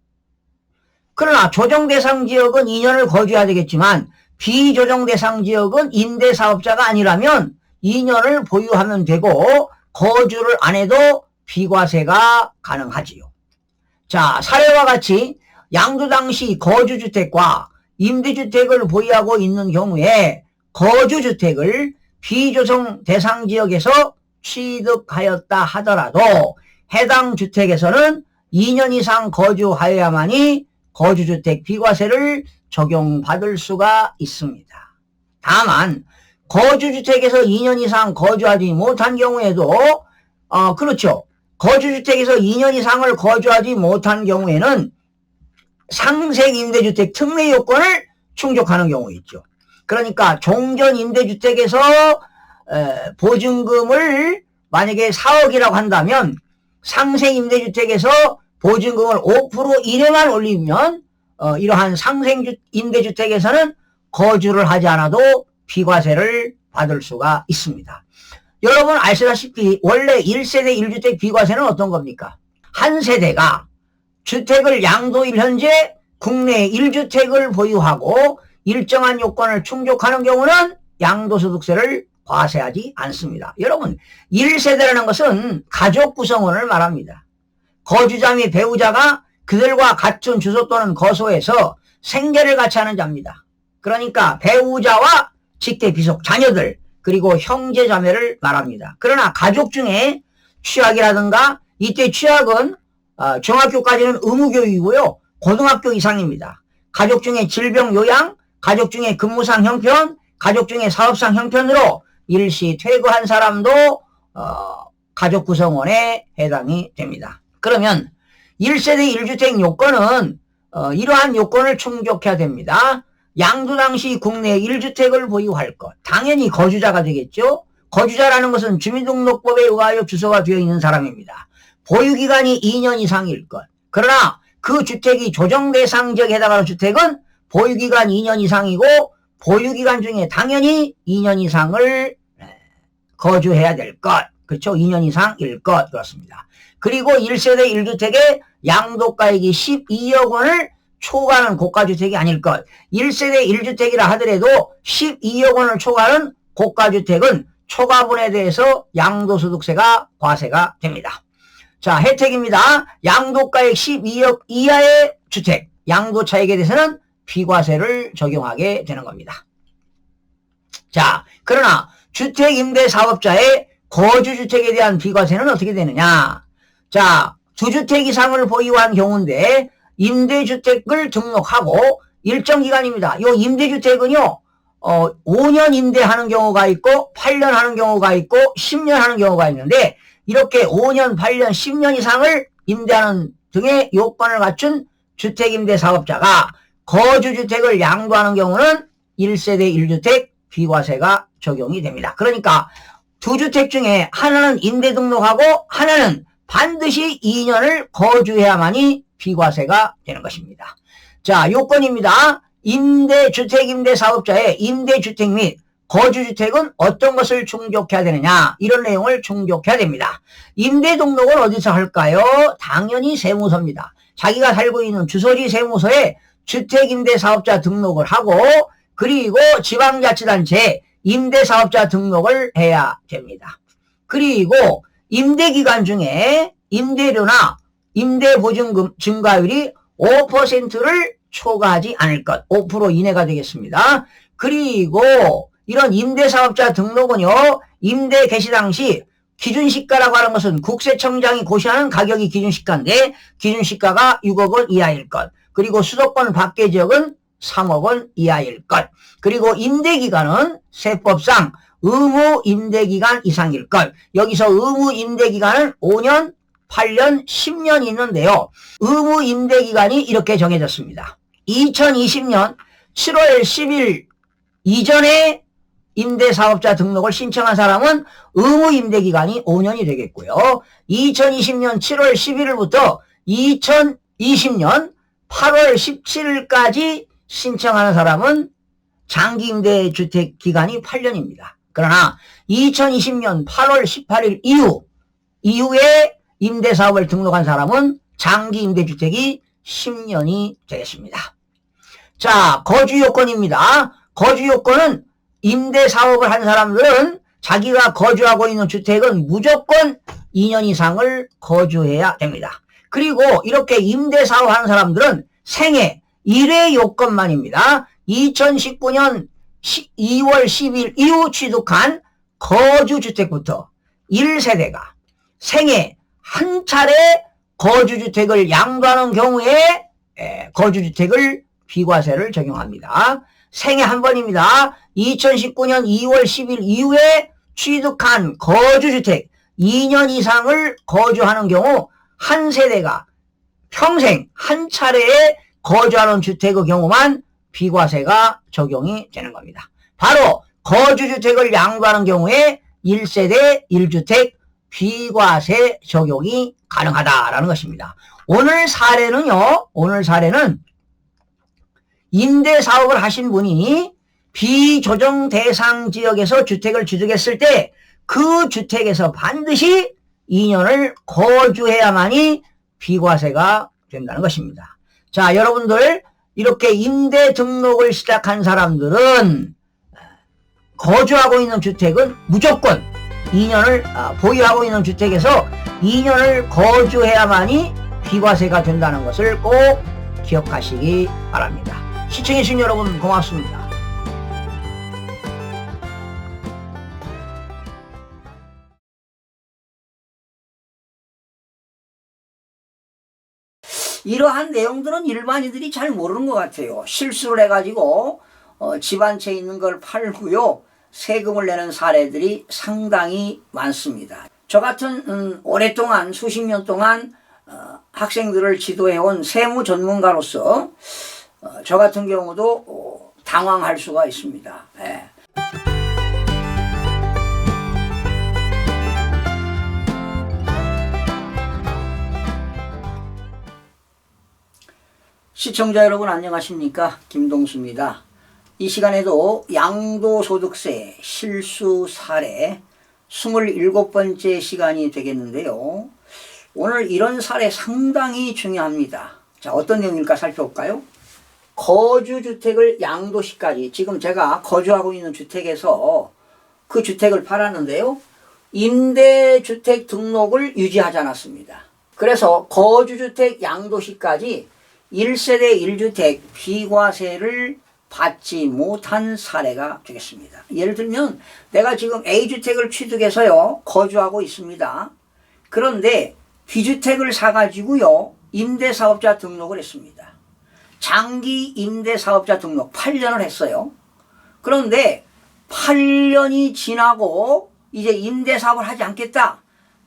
그러나 조정 대상 지역은 2년을 거주해야 되겠지만 비조정 대상 지역은 임대사업자가 아니라면 2년을 보유하면 되고 거주를 안 해도 비과세가 가능하지요. 자, 사례와 같이 양도 당시 거주주택과 임대주택을 보유하고 있는 경우에 거주주택을 비조정 대상 지역에서 취득하였다 하더라도 해당 주택에서는 2년 이상 거주하여야만이 거주주택 비과세를 적용받을 수가 있습니다. 다만 거주주택에서 2년 이상 거주하지 못한 경우에도 그렇죠. 거주주택에서 2년 이상을 거주하지 못한 경우에는 상생임대주택 특례 요건을 충족하는 경우 있죠. 그러니까 종전임대주택에서 보증금을 만약에 4억이라고 한다면 상생임대주택에서 보증금을 5% 이내만 올리면 이러한 상생임대주택에서는 거주를 하지 않아도 비과세를 받을 수가 있습니다. 여러분 아시다시피 원래 1세대 1주택 비과세는 어떤 겁니까? 한 세대가 주택을 양도일 현재 국내 1주택을 보유하고 일정한 요건을 충족하는 경우는 양도소득세를 과세하지 않습니다. 여러분 1세대라는 것은 가족 구성원을 말합니다. 거주자 및 배우자가 그들과 같은 주소 또는 거소에서 생계를 같이 하는 자입니다. 그러니까 배우자와 직계 비속 자녀들 그리고 형제 자매를 말합니다. 그러나 가족 중에 취약이라든가 이때 취약은 중학교까지는 의무교육이고요. 고등학교 이상입니다. 가족 중에 질병 요양, 가족 중에 근무상 형편, 가족 중에 사업상 형편으로 일시 퇴거한 사람도 가족 구성원에 해당이 됩니다. 그러면 1세대 1주택 요건은 이러한 요건을 충족해야 됩니다. 양도 당시 국내 1주택을 보유할 것. 당연히 거주자가 되겠죠. 거주자라는 것은 주민등록법에 의하여 주소가 되어 있는 사람입니다. 보유기간이 2년 이상일 것. 그러나 그 주택이 조정대상 지역에 해당하는 주택은 보유기간 2년 이상이고 보유기간 중에 당연히 2년 이상을 거주해야 될 것. 그렇죠? 2년 이상일 것. 그렇습니다. 그리고 1세대 1주택의 양도가액이 12억 원을 초과하는 고가주택이 아닐 것. 1세대 1주택이라 하더라도 12억 원을 초과하는 고가주택은 초과분에 대해서 양도소득세가 과세가 됩니다. 자, 혜택입니다. 양도가액 12억 이하의 주택, 양도차익에 대해서는 비과세를 적용하게 되는 겁니다. 자, 그러나 주택임대사업자의 거주주택에 대한 비과세는 어떻게 되느냐? 자, 2주택 이상을 보유한 경우인데 임대주택을 등록하고 일정 기간입니다. 이 임대주택은요, 5년 임대하는 경우가 있고 8년 하는 경우가 있고 10년 하는 경우가 있는데 이렇게 5년, 8년, 10년 이상을 임대하는 등의 요건을 갖춘 주택임대사업자가 거주주택을 양도하는 경우는 1세대 1주택 비과세가 적용이 됩니다. 그러니까 2주택 중에 하나는 임대 등록하고 하나는 반드시 2년을 거주해야만이 비과세가 되는 것입니다. 자, 요건입니다. 주택임대사업자의 임대주택 및 거주주택은 어떤 것을 충족해야 되느냐, 이런 내용을 충족해야 됩니다. 임대 등록은 어디서 할까요? 당연히 세무서입니다. 자기가 살고 있는 주소지 세무서에 주택임대사업자 등록을 하고 그리고 지방자치단체에 임대사업자 등록을 해야 됩니다. 그리고 임대기간 중에 임대료나 임대보증금 증가율이 5%를 초과하지 않을 것, 5% 이내가 되겠습니다. 그리고 이런 임대사업자 등록은요, 임대 개시 당시 기준시가라고 하는 것은 국세청장이 고시하는 가격이 기준시가인데 기준시가가 6억 원 이하일 것, 그리고 수도권 밖의 지역은 3억 원 이하일 것, 그리고 임대기간은 세법상 의무 임대기간 이상일 것. 여기서 의무 임대기간은 5년, 8년, 10년이 있는데요. 의무 임대기간이 이렇게 정해졌습니다. 2020년 7월 10일 이전에 임대사업자 등록을 신청한 사람은 의무 임대기간이 5년이 되겠고요. 2020년 7월 11일부터 2020년 8월 17일까지 신청하는 사람은 장기임대 주택 기간이 8년입니다. 그러나 2020년 8월 18일 이후에 임대사업을 등록한 사람은 장기임대주택이 10년이 되겠습니다. 자, 거주요건입니다. 거주 요건은 임대 사업을 한 사람들은 자기가 거주하고 있는 주택은 무조건 2년 이상을 거주해야 됩니다. 그리고 이렇게 임대 사업하는 사람들은 생애 1회 요건만입니다. 2019년 2월 10일 이후 취득한 거주주택부터 1세대가 생애 한 차례 거주주택을 양도하는 경우에 거주주택을 비과세를 적용합니다. 생애 한 번입니다. 2019년 2월 10일 이후에 취득한 거주주택 2년 이상을 거주하는 경우 한 세대가 평생 한 차례에 거주하는 주택의 경우만 비과세가 적용이 되는 겁니다. 바로 거주주택을 양도하는 경우에 1세대 1주택 비과세 적용이 가능하다라는 것입니다. 오늘 사례는 임대사업을 하신 분이 비조정 대상 지역에서 주택을 취득했을 때 그 주택에서 반드시 2년을 거주해야만이 비과세가 된다는 것입니다. 자, 여러분들 이렇게 임대 등록을 시작한 사람들은 거주하고 있는 주택은 무조건 2년을 보유하고 있는 주택에서 2년을 거주해야만이 비과세가 된다는 것을 꼭 기억하시기 바랍니다. 시청해주신 여러분 고맙습니다. 이러한 내용들은 일반인들이 잘 모르는 것 같아요. 실수를 해가지고 집 한 채 있는 걸 팔고요. 세금을 내는 사례들이 상당히 많습니다. 저 같은 오랫동안 수십 년 동안 학생들을 지도해온 세무 전문가로서 저 같은 경우도 당황할 수가 있습니다. 예. 시청자 여러분 안녕하십니까? 김동수입니다. 이 시간에도 양도소득세 실수 사례 27번째 시간이 되겠는데요. 오늘 이런 사례 상당히 중요합니다. 자, 어떤 내용일까 살펴볼까요? 거주주택을 양도시까지, 지금 제가 거주하고 있는 주택에서 그 주택을 팔았는데요. 임대주택 등록을 유지하지 않았습니다. 그래서 거주주택 양도시까지 1세대 1주택 비과세를 받지 못한 사례가 되겠습니다. 예를 들면 내가 지금 A주택을 취득해서요 거주하고 있습니다. 그런데 B주택을 사가지고요 임대사업자 등록을 했습니다. 장기 임대사업자 등록 8년을 했어요. 그런데 8년이 지나고 이제 임대사업을 하지 않겠다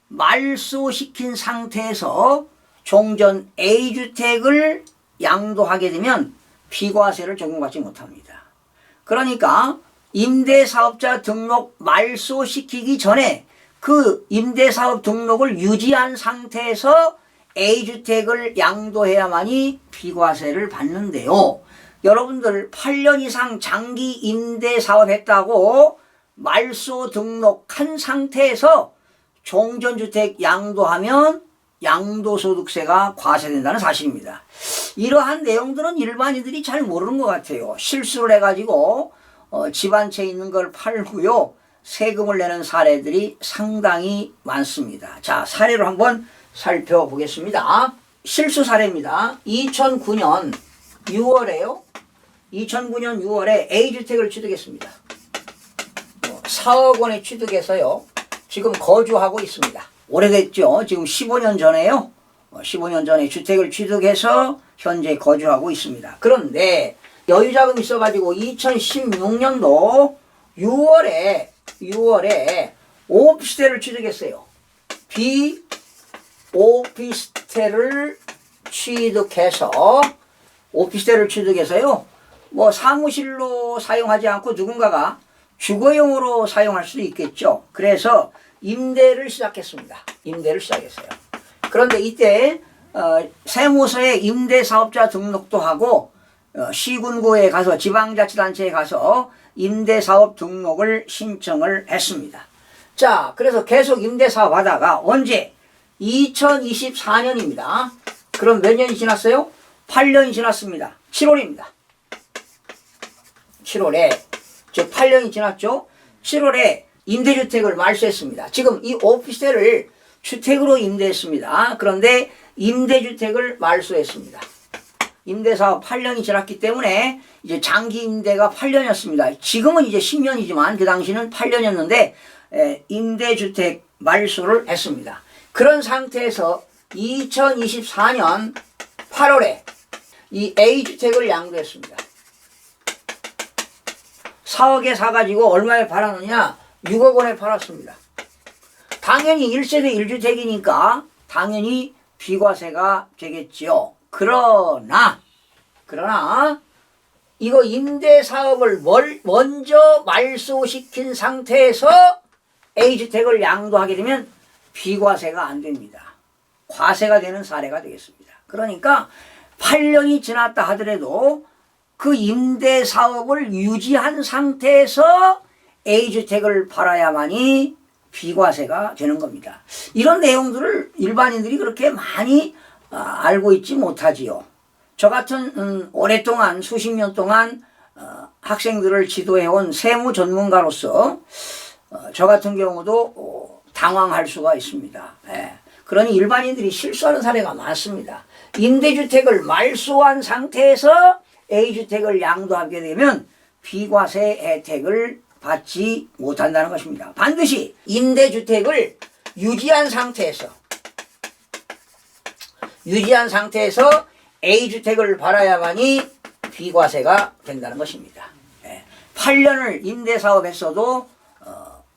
말소시킨 상태에서 종전 A주택을 양도하게 되면 비과세를 적용받지 못합니다. 그러니까 임대사업자 등록 말소시키기 전에 그 임대사업 등록을 유지한 상태에서 A주택을 양도해야만이 비과세를 받는데요. 여러분들 8년 이상 장기 임대사업 했다고 말소 등록한 상태에서 종전주택 양도하면 양도소득세가 과세된다는 사실입니다. 이러한 내용들은 일반인들이 잘 모르는 것 같아요. 실수를 해가지고 집 한 채 있는 걸 팔고요. 세금을 내는 사례들이 상당히 많습니다. 자, 사례로 한번 살펴보겠습니다. 실수 사례입니다. 2009년 6월에요. 2009년 6월에 A주택을 취득했습니다. 4억 원에 취득해서요. 지금 거주하고 있습니다. 오래됐죠. 지금 15년 전에요. 15년 전에 주택을 취득해서 현재 거주하고 있습니다. 그런데 여유자금이 있어가지고 2016년도 6월에 오피스텔을 취득했어요. 오피스텔을 취득해서요. 뭐 사무실로 사용하지 않고 누군가가 주거용으로 사용할 수도 있겠죠. 그래서 임대를 시작했습니다. 임대를 시작했어요. 그런데 이때 세무서에 임대사업자 등록도 하고 시군구에 가서 지방자치단체에 가서 임대사업 등록을 신청을 했습니다. 자, 그래서 계속 임대사업 하다가 언제? 2024년입니다. 그럼 몇 년이 지났어요? 8년이 지났습니다. 7월입니다. 7월에 즉 8년이 지났죠. 7월에 임대주택을 말소했습니다. 지금 이 오피스텔을 주택으로 임대했습니다. 그런데 임대주택을 말소했습니다. 임대사업 8년이 지났기 때문에 이제 장기 임대가 8년이었습니다. 지금은 이제 10년이지만 그 당시는 8년이었는데 임대주택 말소를 했습니다. 그런 상태에서 2024년 8월에 이 A주택을 양도했습니다. 4억에 사가지고 얼마에 팔았느냐? 6억 원에 팔았습니다. 당연히 1세대 1주택이니까 당연히 비과세가 되겠지요. 그러나 이거 임대사업을 먼저 말소시킨 상태에서 A주택을 양도하게 되면 비과세가 안 됩니다. 과세가 되는 사례가 되겠습니다. 그러니까 8년이 지났다 하더라도 그 임대사업을 유지한 상태에서 A주택을 팔아야만이 비과세가 되는 겁니다. 이런 내용들을 일반인들이 그렇게 많이 알고 있지 못하지요. 저 같은 오랫동안 수십 년 동안 학생들을 지도해온 세무 전문가로서 저 같은 경우도 당황할 수가 있습니다. 그러니 일반인들이 실수하는 사례가 많습니다. 임대주택을 말소한 상태에서 A주택을 양도하게 되면 비과세 혜택을 받지 못한다는 것입니다. 반드시 임대주택을 유지한 상태에서 A주택을 팔아야만이 비과세가 된다는 것입니다. 8년을 임대사업했어도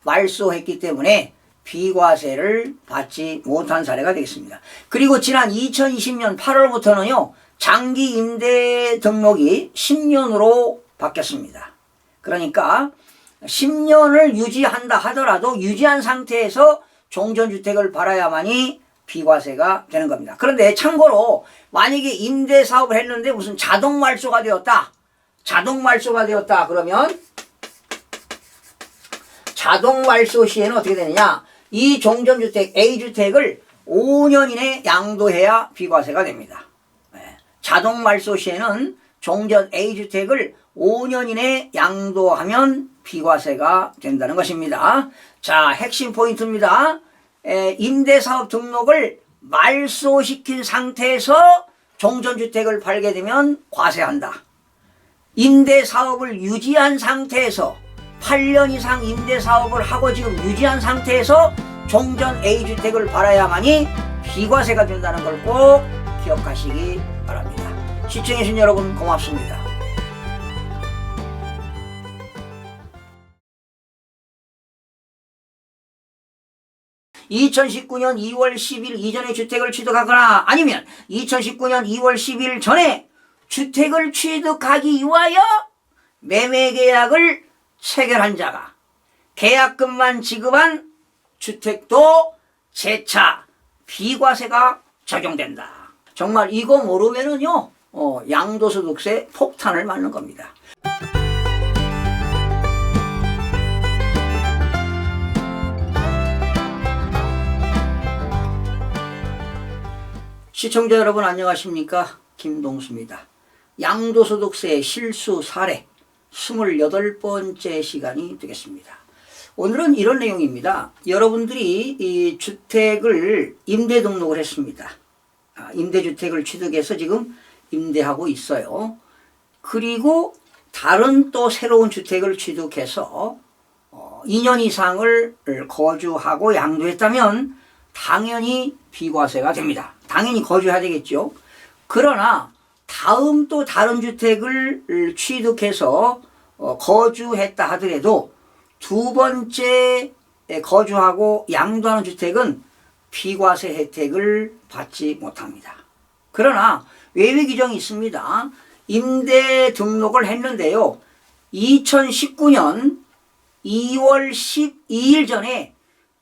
말소했기 때문에 비과세를 받지 못한 사례가 되겠습니다. 그리고 지난 2020년 8월부터는요. 장기 임대 등록이 10년으로 바뀌었습니다. 그러니까 10년을 유지한다 하더라도 유지한 상태에서 종전주택을 팔아야만이 비과세가 되는 겁니다. 그런데 참고로 만약에 임대사업을 했는데 무슨 자동말소가 되었다. 그러면 자동말소 시에는 어떻게 되느냐. 이 종전주택 A주택을 5년 이내 양도해야 비과세가 됩니다. 자동말소 시에는 종전 A주택을 5년 이내 양도하면 비과세가 된다는 것입니다. 자, 핵심 포인트입니다. 임대사업 등록을 말소시킨 상태에서 종전주택을 팔게 되면 과세한다. 임대사업을 유지한 상태에서 8년 이상 임대사업을 하고 지금 유지한 상태에서 종전 A주택을 팔아야만이 비과세가 된다는 걸 꼭 기억하시기 바랍니다. 시청해주신 여러분 고맙습니다. (2019년 2월 10일) 이전에 주택을 취득하거나 아니면 2019년 2월 10일 전에 주택을 취득하기 위하여 매매계약을 체결한 자가 계약금만 지급한 주택도 재차 비과세가 적용된다. 정말 이거 모르면은요 양도소득세 폭탄을 맞는 겁니다. 시청자 여러분 안녕하십니까? 김동수입니다. 양도소득세 실수 사례 28번째 시간이 되겠습니다. 오늘은 이런 내용입니다. 여러분들이 이 주택을 임대 등록을 했습니다. 임대주택을 취득해서 지금 임대하고 있어요. 그리고 다른 또 새로운 주택을 취득해서 2년 이상을 거주하고 양도했다면 당연히 비과세가 됩니다. 당연히 거주해야 되겠죠. 그러나 다음 또 다른 주택을 취득해서 거주했다 하더라도 두 번째 거주하고 양도하는 주택은 비과세 혜택을 받지 못합니다. 그러나 외외 규정이 있습니다. 임대 등록을 했는데요. 2019년 2월 12일 전에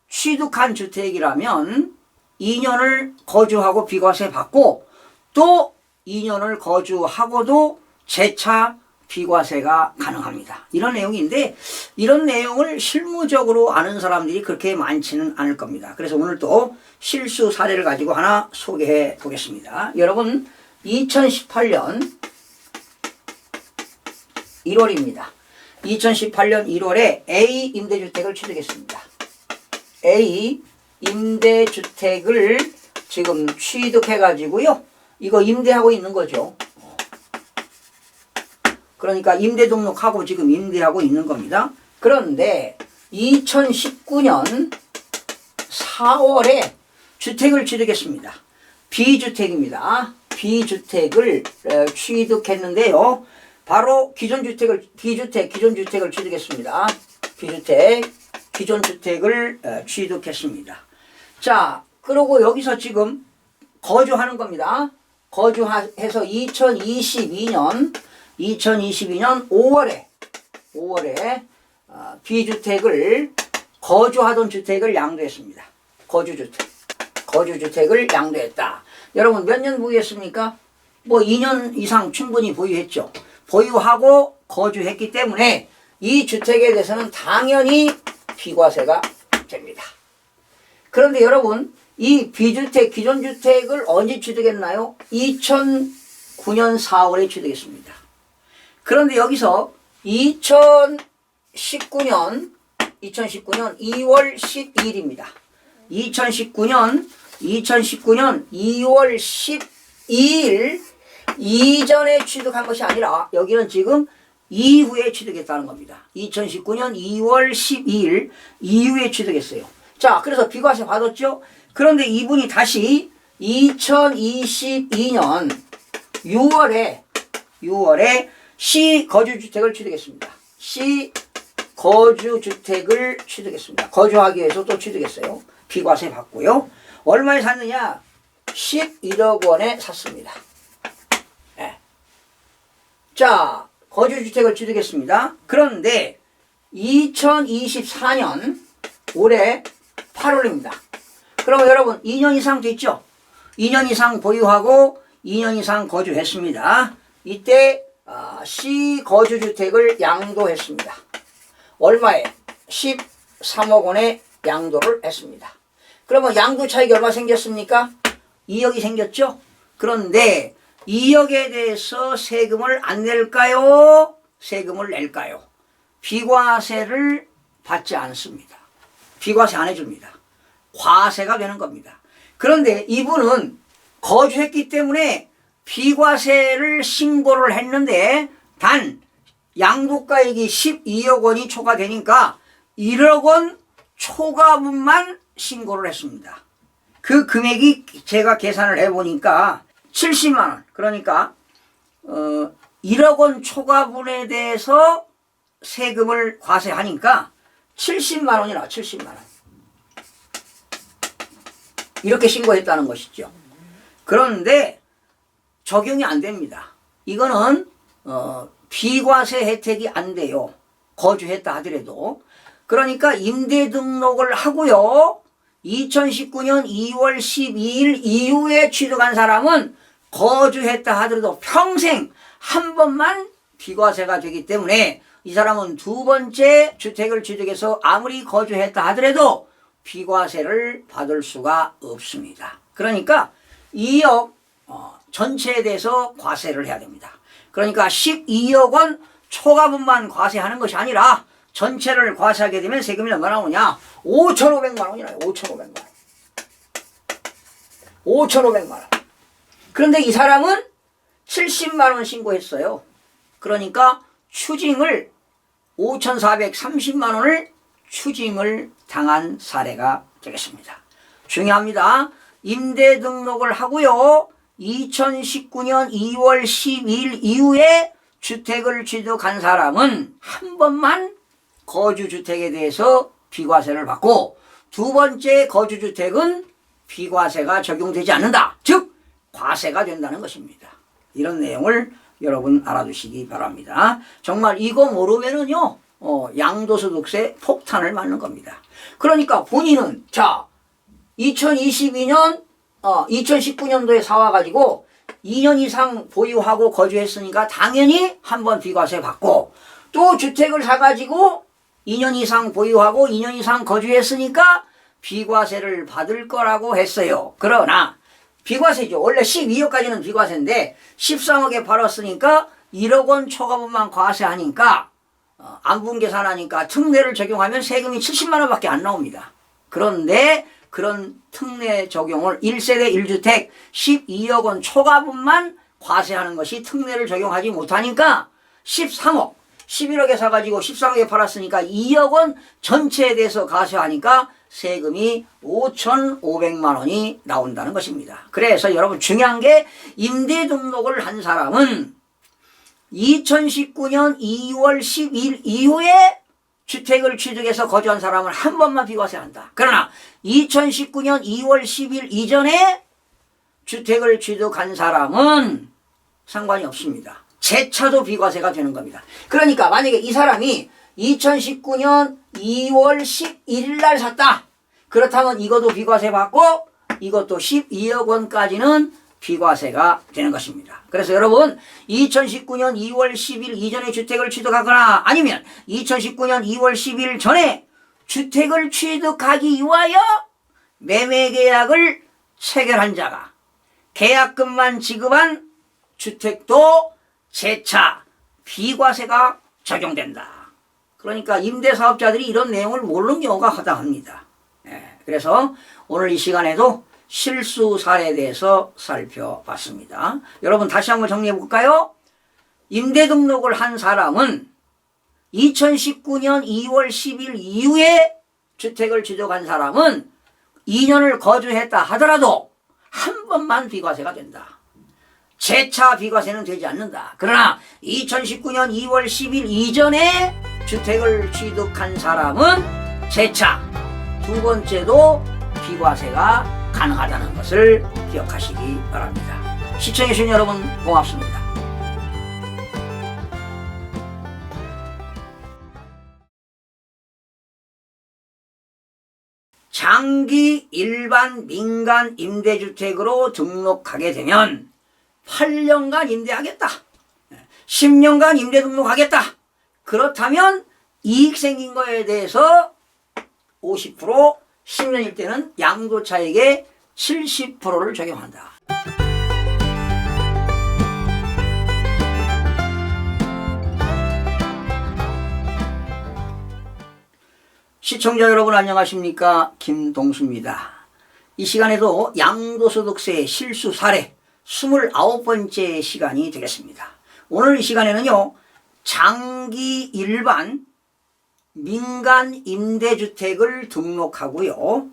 취득한 주택이라면 2년을 거주하고 비과세 받고 또 2년을 거주하고도 재차 비과세가 가능합니다. 이런 내용인데 이런 내용을 실무적으로 아는 사람들이 그렇게 많지는 않을 겁니다. 그래서 오늘 또 실수 사례를 가지고 하나 소개해 보겠습니다. 여러분 2018년 1월입니다. 2018년 1월에 A 임대주택을 취득했습니다. A 임대주택을 지금 취득해가지고요. 이거 임대하고 있는 거죠. 그러니까 임대 등록하고 지금 임대하고 있는 겁니다. 그런데 2019년 4월에 주택을 취득했습니다. B주택입니다. B주택을 취득했는데요. 바로 기존 주택을 취득했습니다. B주택, 기존 주택을 취득했습니다. 자, 그리고 여기서 지금 거주하는 겁니다. 거주해서 2022년 5월에 B주택을 거주하던 주택을 양도했습니다. 거주주택을 양도했다. 여러분 몇 년 보유했습니까? 뭐 2년 이상 충분히 보유했죠. 보유하고 거주했기 때문에 이 주택에 대해서는 당연히 비과세가 됩니다. 그런데 여러분 이 B주택, 기존 주택을 언제 취득했나요? 2009년 4월에 취득했습니다. 그런데 여기서 2019년 2월 12일입니다. 2019년 2월 12일 이전에 취득한 것이 아니라 여기는 지금 이후에 취득했다는 겁니다. 2019년 2월 12일 이후에 취득했어요. 자, 그래서 비과세 받았죠? 그런데 이분이 다시 2022년 6월에 시거주주택을 취득했습니다. 시거주주택을 취득했습니다. 거주하기 위해서 또 취득했어요. 비과세 받고요. 얼마에 샀느냐? 11억 원에 샀습니다. 네. 자, 거주주택을 취득했습니다. 그런데 2024년 올해 8월입니다. 그러면 여러분 2년 이상 됐죠? 2년 이상 보유하고 2년 이상 거주했습니다. 이때 시거주주택을 양도했습니다. 얼마에? 13억 원에 양도를 했습니다. 그러면 양도 차익이 얼마 생겼습니까? 2억이 생겼죠? 그런데 2억에 대해서 세금을 안 낼까요? 세금을 낼까요? 비과세를 받지 않습니다. 비과세 안 해줍니다. 과세가 되는 겁니다. 그런데 이분은 거주했기 때문에 비과세를 신고를 했는데 단 양도가액이 12억 원이 초과되니까 1억 원 초과분만 신고를 했습니다. 그 금액이 제가 계산을 해보니까 70만 원. 그러니까 1억 원 초과분에 대해서 세금을 과세하니까 70만 원이 나와. 70만 원. 이렇게 신고했다는 것이죠. 그런데 적용이 안 됩니다. 이거는 비과세 혜택이 안 돼요. 거주했다 하더라도. 그러니까 임대 등록을 하고요. 2019년 2월 12일 이후에 취득한 사람은 거주했다 하더라도 평생 한 번만 비과세가 되기 때문에 이 사람은 두 번째 주택을 취득해서 아무리 거주했다 하더라도 비과세를 받을 수가 없습니다. 그러니까 2억 전체에 대해서 과세를 해야 됩니다. 그러니까 12억 원 초과분만 과세하는 것이 아니라 전체를 과세하게 되면 세금이 얼마나 나오냐? 5,500만 원이 나요. 5,500만 원. 5,500만 원. 그런데 이 사람은 70만 원 신고했어요. 그러니까 추징을 5,430만 원을 추징을 당한 사례가 되겠습니다. 중요합니다. 임대 등록을 하고요. 2019년 2월 12일 이후에 주택을 취득한 사람은 한 번만 거주주택에 대해서 비과세를 받고 두 번째 거주주택은 비과세가 적용되지 않는다. 즉 과세가 된다는 것입니다. 이런 내용을 여러분 알아두시기 바랍니다. 정말 이거 모르면은요 양도소득세 폭탄을 맞는 겁니다. 그러니까 본인은 자 2019년도에 사와가지고 2년 이상 보유하고 거주했으니까 당연히 한 번 비과세 받고 또 주택을 사가지고 2년 이상 보유하고 2년 이상 거주했으니까 비과세를 받을 거라고 했어요. 그러나 비과세죠. 원래 12억까지는 비과세인데 13억에 팔았으니까 1억 원 초과분만 과세하니까 안분 계산하니까 특례를 적용하면 세금이 70만 원밖에 안 나옵니다. 그런데 그런 특례 적용을 1세대 1주택 12억 원 초과분만 과세하는 것이 특례를 적용하지 못하니까 13억, 11억에 사가지고 13억에 팔았으니까 2억 원 전체에 대해서 과세하니까 세금이 5,500만 원이 나온다는 것입니다. 그래서 여러분 중요한 게 임대 등록을 한 사람은 2019년 2월 10일 이후에 주택을 취득해서 거주한 사람은 한 번만 비과세한다. 그러나 2019년 2월 10일 이전에 주택을 취득한 사람은 상관이 없습니다. 재차도 비과세가 되는 겁니다. 그러니까 만약에 이 사람이 2019년 2월 11일 날 샀다. 그렇다면 이것도 비과세 받고 이것도 12억 원까지는 비과세가 되는 것입니다. 그래서 여러분 2019년 2월 10일 이전에 주택을 취득하거나 아니면 2019년 2월 10일 전에 주택을 취득하기 위하여 매매계약을 체결한 자가 계약금만 지급한 주택도 재차 비과세가 적용된다. 그러니까 임대사업자들이 이런 내용을 모르는 경우가 허다합니다. 그래서 오늘 이 시간에도 실수 사례에 대해서 살펴봤습니다. 여러분 다시 한번 정리해 볼까요? 임대 등록을 한 사람은 2019년 2월 10일 이후에 주택을 취득한 사람은 2년을 거주했다 하더라도 한 번만 비과세가 된다. 재차 비과세는 되지 않는다. 그러나 2019년 2월 10일 이전에 주택을 취득한 사람은 재차 두 번째도 비과세가 가능하다는 것을 기억하시기 바랍니다. 시청해주신 여러분 고맙습니다. 장기 일반 민간 임대주택으로 등록하게 되면 8년간 임대하겠다. 10년간 임대 등록하겠다. 그렇다면 이익 생긴 거에 대해서 50%, 10년일 때는 양도차익의 70%를 적용한다. 시청자 여러분 안녕하십니까? 김동수입니다. 이 시간에도 양도소득세 실수 사례 29번째 시간이 되겠습니다. 오늘 이 시간에는요, 장기 일반 민간 임대주택을 등록하고요,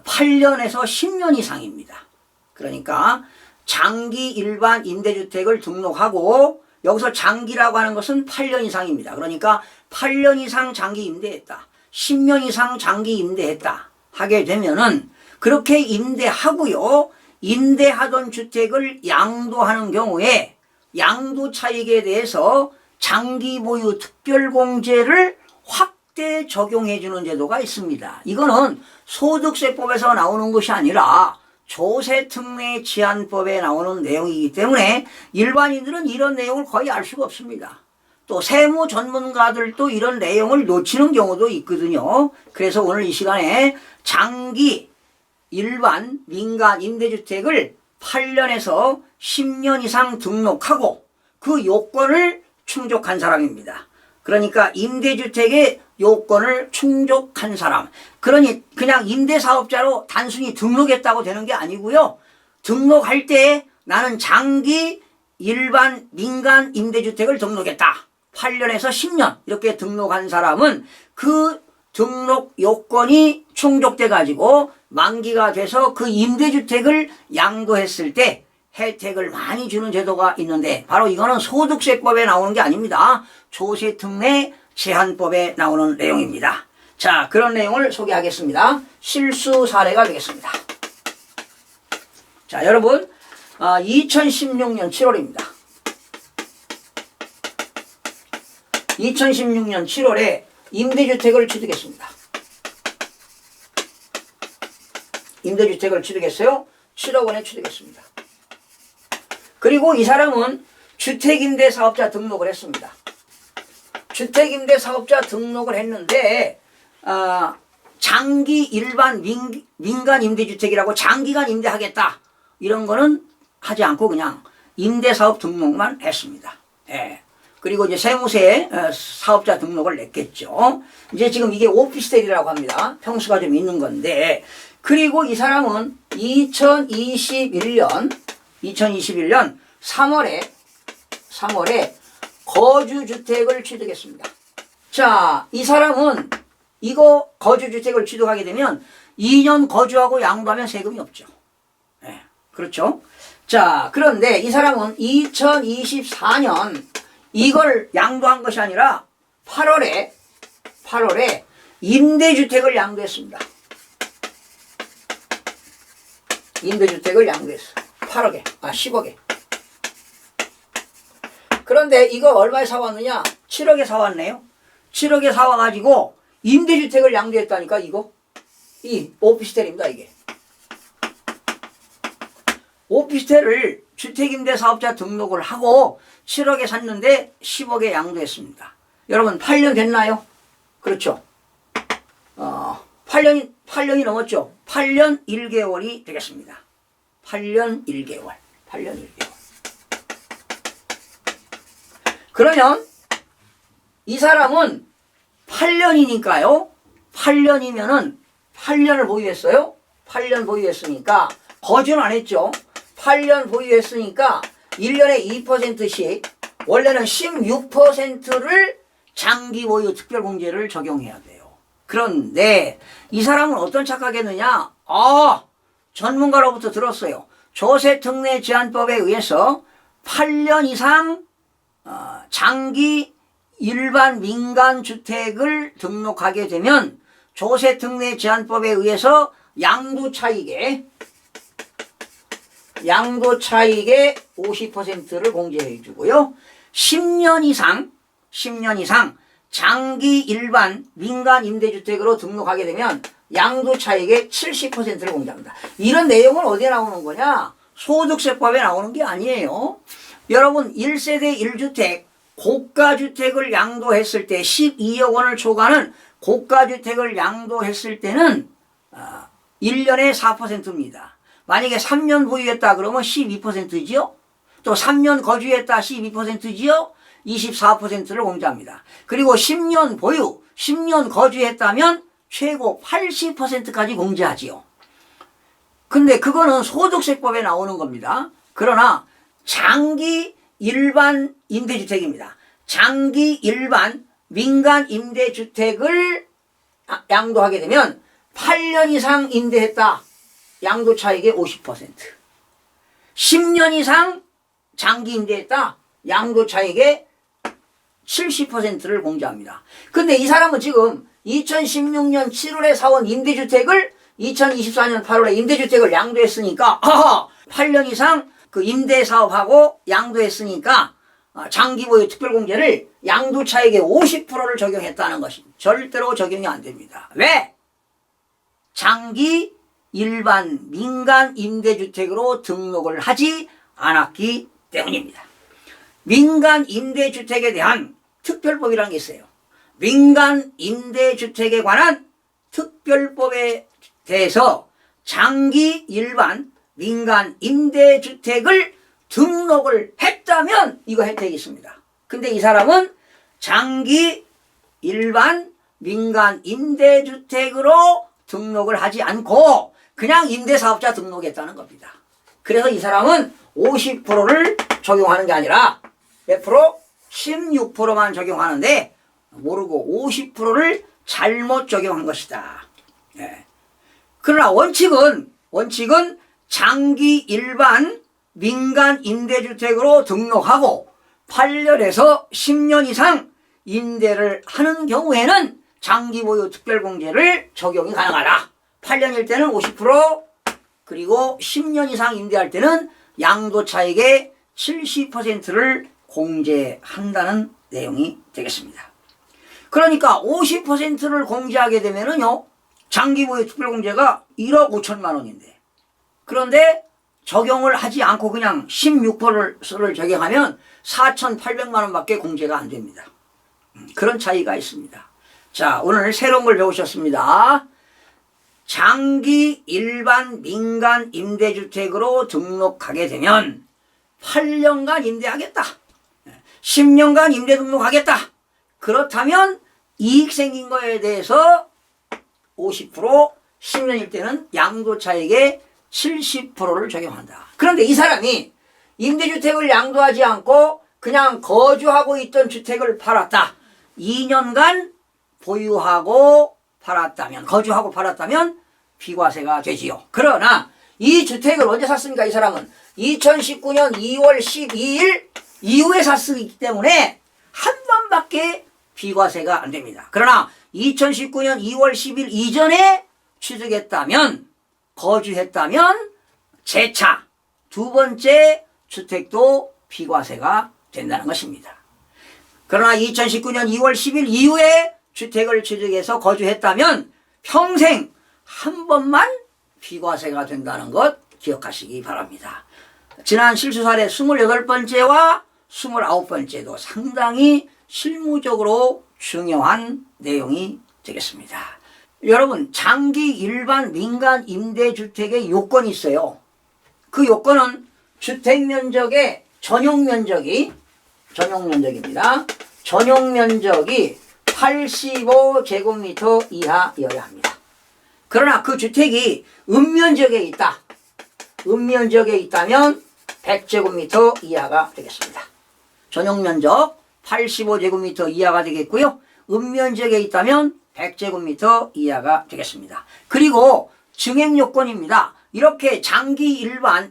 8년에서 10년 이상입니다. 그러니까 장기 일반 임대주택을 등록하고 여기서 장기라고 하는 것은 8년 이상입니다. 그러니까 8년 이상 장기 임대했다, 10년 이상 장기 임대했다 하게 되면은 그렇게 임대하고요, 임대하던 주택을 양도하는 경우에 양도 차익에 대해서 장기 보유 특별공제를 확대 적용해 주는 제도가 있습니다. 이거는 소득세법에서 나오는 것이 아니라 조세특례 제한법에 나오는 내용이기 때문에 일반인들은 이런 내용을 거의 알 수가 없습니다. 또 세무 전문가들도 이런 내용을 놓치는 경우도 있거든요. 그래서 오늘 이 시간에 장기 일반 민간 임대주택을 8년에서 10년 이상 등록하고 그 요건을 충족한 사람입니다. 그러니까 임대주택의 요건을 충족한 사람. 그러니 그냥 임대사업자로 단순히 등록했다고 되는 게 아니고요. 등록할 때 나는 장기 일반 민간 임대주택을 등록했다. 8년에서 10년 이렇게 등록한 사람은 그 등록 요건이 충족돼 가지고 만기가 돼서 그 임대주택을 양도했을 때 혜택을 많이 주는 제도가 있는데 바로 이거는 소득세법에 나오는 게 아닙니다. 조세특례 제한법에 나오는 내용입니다. 자, 그런 내용을 소개하겠습니다. 실수 사례가 되겠습니다. 자, 여러분 2016년 7월입니다. 2016년 7월에 임대주택을 취득했습니다. 임대주택을 취득했어요. 7억 원에 취득했습니다. 그리고 이 사람은 주택임대사업자 등록을 했습니다. 주택임대사업자 등록을 했는데 장기 일반 민간 임대주택이라고 장기간 임대하겠다 이런 거는 하지 않고 그냥 임대사업 등록만 했습니다. 예. 그리고 이제 세무서에 사업자 등록을 냈겠죠. 이제 지금 이게 오피스텔이라고 합니다. 평수가 좀 있는 건데, 그리고 이 사람은 2021년 3월에 거주주택을 취득했습니다. 자, 이 사람은 이거 거주주택을 취득하게 되면 2년 거주하고 양도하면 세금이 없죠. 네, 그렇죠. 자, 그런데 이 사람은 2024년 이걸 양도한 것이 아니라 8월에 임대주택을 양도했습니다. 임대주택을 양도했어. 10억에. 그런데 이거 얼마에 사왔느냐? 7억에 사왔네요. 7억에 사와가지고 임대주택을 양도했다니까, 이거. 이 오피스텔입니다, 이게. 오피스텔을 주택임대사업자 등록을 하고 7억에 샀는데 10억에 양도했습니다. 여러분, 8년 됐나요? 그렇죠. 8년이 넘었죠. 8년 1개월이 되겠습니다. 8년 1개월. 그러면 이 사람은 8년이니까요. 8년이면은 8년을 보유했어요. 8년 보유했으니까 거주는 안 했죠. 8년 보유했으니까 1년에 2%씩 원래는 16%를 장기 보유 특별공제를 적용해야 돼요. 그런데 이 사람은 어떤 착각했느냐? 전문가로부터 들었어요. 조세특례제한법에 의해서 8년 이상 장기 일반 민간주택을 등록하게 되면 조세특례제한법에 의해서 양도차익의 50%를 공제해 주고요. 10년 이상 장기 일반 민간 임대주택으로 등록하게 되면 양도차익의 70%를 공제합니다. 이런 내용은 어디에 나오는 거냐? 소득세법에 나오는 게 아니에요. 여러분, 1세대 1주택 고가주택을 양도했을 때 12억 원을 초과하는 고가주택을 양도했을 때는 1년에 4%입니다. 만약에 3년 보유했다 그러면 12%지요. 또 3년 거주했다 12%지요. 24%를 공제합니다. 그리고 10년 보유, 10년 거주했다면 최고 80%까지 공제하지요. 근데 그거는 소득세법에 나오는 겁니다. 그러나 장기 일반 임대주택입니다. 장기 일반 민간 임대주택을 양도하게 되면 8년 이상 임대했다. 양도차익의 50%. 10년 이상 장기 임대했다. 양도차익의 70%를 공제합니다. 근데 이 사람은 지금 2016년 7월에 사온 임대주택을 2024년 8월에 임대주택을 양도했으니까 8년 이상 그 임대사업하고 양도했으니까 장기보유 특별공제를 양도차익의 50%를 적용했다는 것이 절대로 적용이 안 됩니다. 왜? 장기 일반 민간 임대주택으로 등록을 하지 않았기 때문입니다. 민간 임대주택에 대한 특별법이라는 게 있어요. 민간 임대주택에 관한 특별법에 대해서 장기 일반 민간 임대주택을 등록을 했다면 이거 혜택이 있습니다. 근데 이 사람은 장기 일반 민간 임대주택으로 등록을 하지 않고 그냥 임대사업자 등록했다는 겁니다. 그래서 이 사람은 50%를 적용하는 게 아니라 몇 프로? 16%만 적용하는데 모르고 50%를 잘못 적용한 것이다. 네. 그러나 원칙은 장기 일반 민간 임대주택으로 등록하고 8년에서 10년 이상 임대를 하는 경우에는 장기보유 특별공제를 적용이 가능하다. 8년일 때는 50%, 그리고 10년 이상 임대할 때는 양도차익의 70%를 공제한다는 내용이 되겠습니다. 그러니까 50%를 공제하게 되면은요, 장기보유 특별공제가 1억 5천만 원인데, 그런데 적용을 하지 않고 그냥 16%를 적용하면 4,800만 원밖에 공제가 안 됩니다. 그런 차이가 있습니다. 자, 오늘 새로운 걸 배우셨습니다. 장기 일반 민간 임대주택으로 등록하게 되면 8년간 임대하겠다. 10년간 임대 등록하겠다. 그렇다면 이익 생긴 거에 대해서 50%, 10년일 때는 양도차익의 70%를 적용한다. 그런데 이 사람이 임대주택을 양도하지 않고 그냥 거주하고 있던 주택을 팔았다. 2년간 보유하고 팔았다면, 거주하고 팔았다면 비과세가 되지요. 그러나 이 주택을 언제 샀습니까? 이 사람은 2019년 2월 12일 이후에 샀기 때문에 한 번밖에 비과세가 안 됩니다. 그러나 2019년 2월 10일 이전에 취득했다면, 거주했다면 재차 두 번째 주택도 비과세가 된다는 것입니다. 그러나 2019년 2월 10일 이후에 주택을 취득해서 거주했다면 평생 한 번만 비과세가 된다는 것 기억하시기 바랍니다. 지난 실수 사례 28번째와 29번째도 상당히 실무적으로 중요한 내용이 되겠습니다. 여러분, 장기 일반 민간 임대주택의 요건이 있어요. 그 요건은 주택면적의 전용면적입니다. 전용면적이 85제곱미터 이하여야 합니다. 그러나 그 주택이 읍면적에 있다. 읍면적에 있다면 100제곱미터 이하가 되겠습니다. 전용면적 85제곱미터 이하가 되겠고요. 읍면적에 있다면 100제곱미터 이하가 되겠습니다. 그리고 증액요건입니다. 이렇게 장기 일반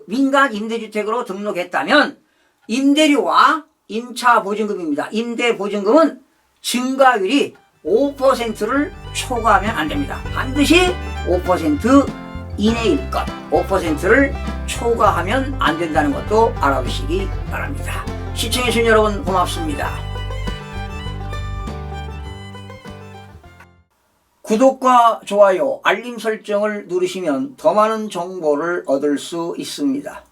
민간 임대주택으로 등록했다면 임대료와 임차보증금입니다. 임대보증금은 증가율이 5%를 초과하면 안 됩니다. 반드시 5% 이내일 것, 5%를 초과하면 안 된다는 것도 알아두시기 바랍니다. 시청해주신 여러분 고맙습니다. 구독과 좋아요, 알림 설정을 누르시면 더 많은 정보를 얻을 수 있습니다.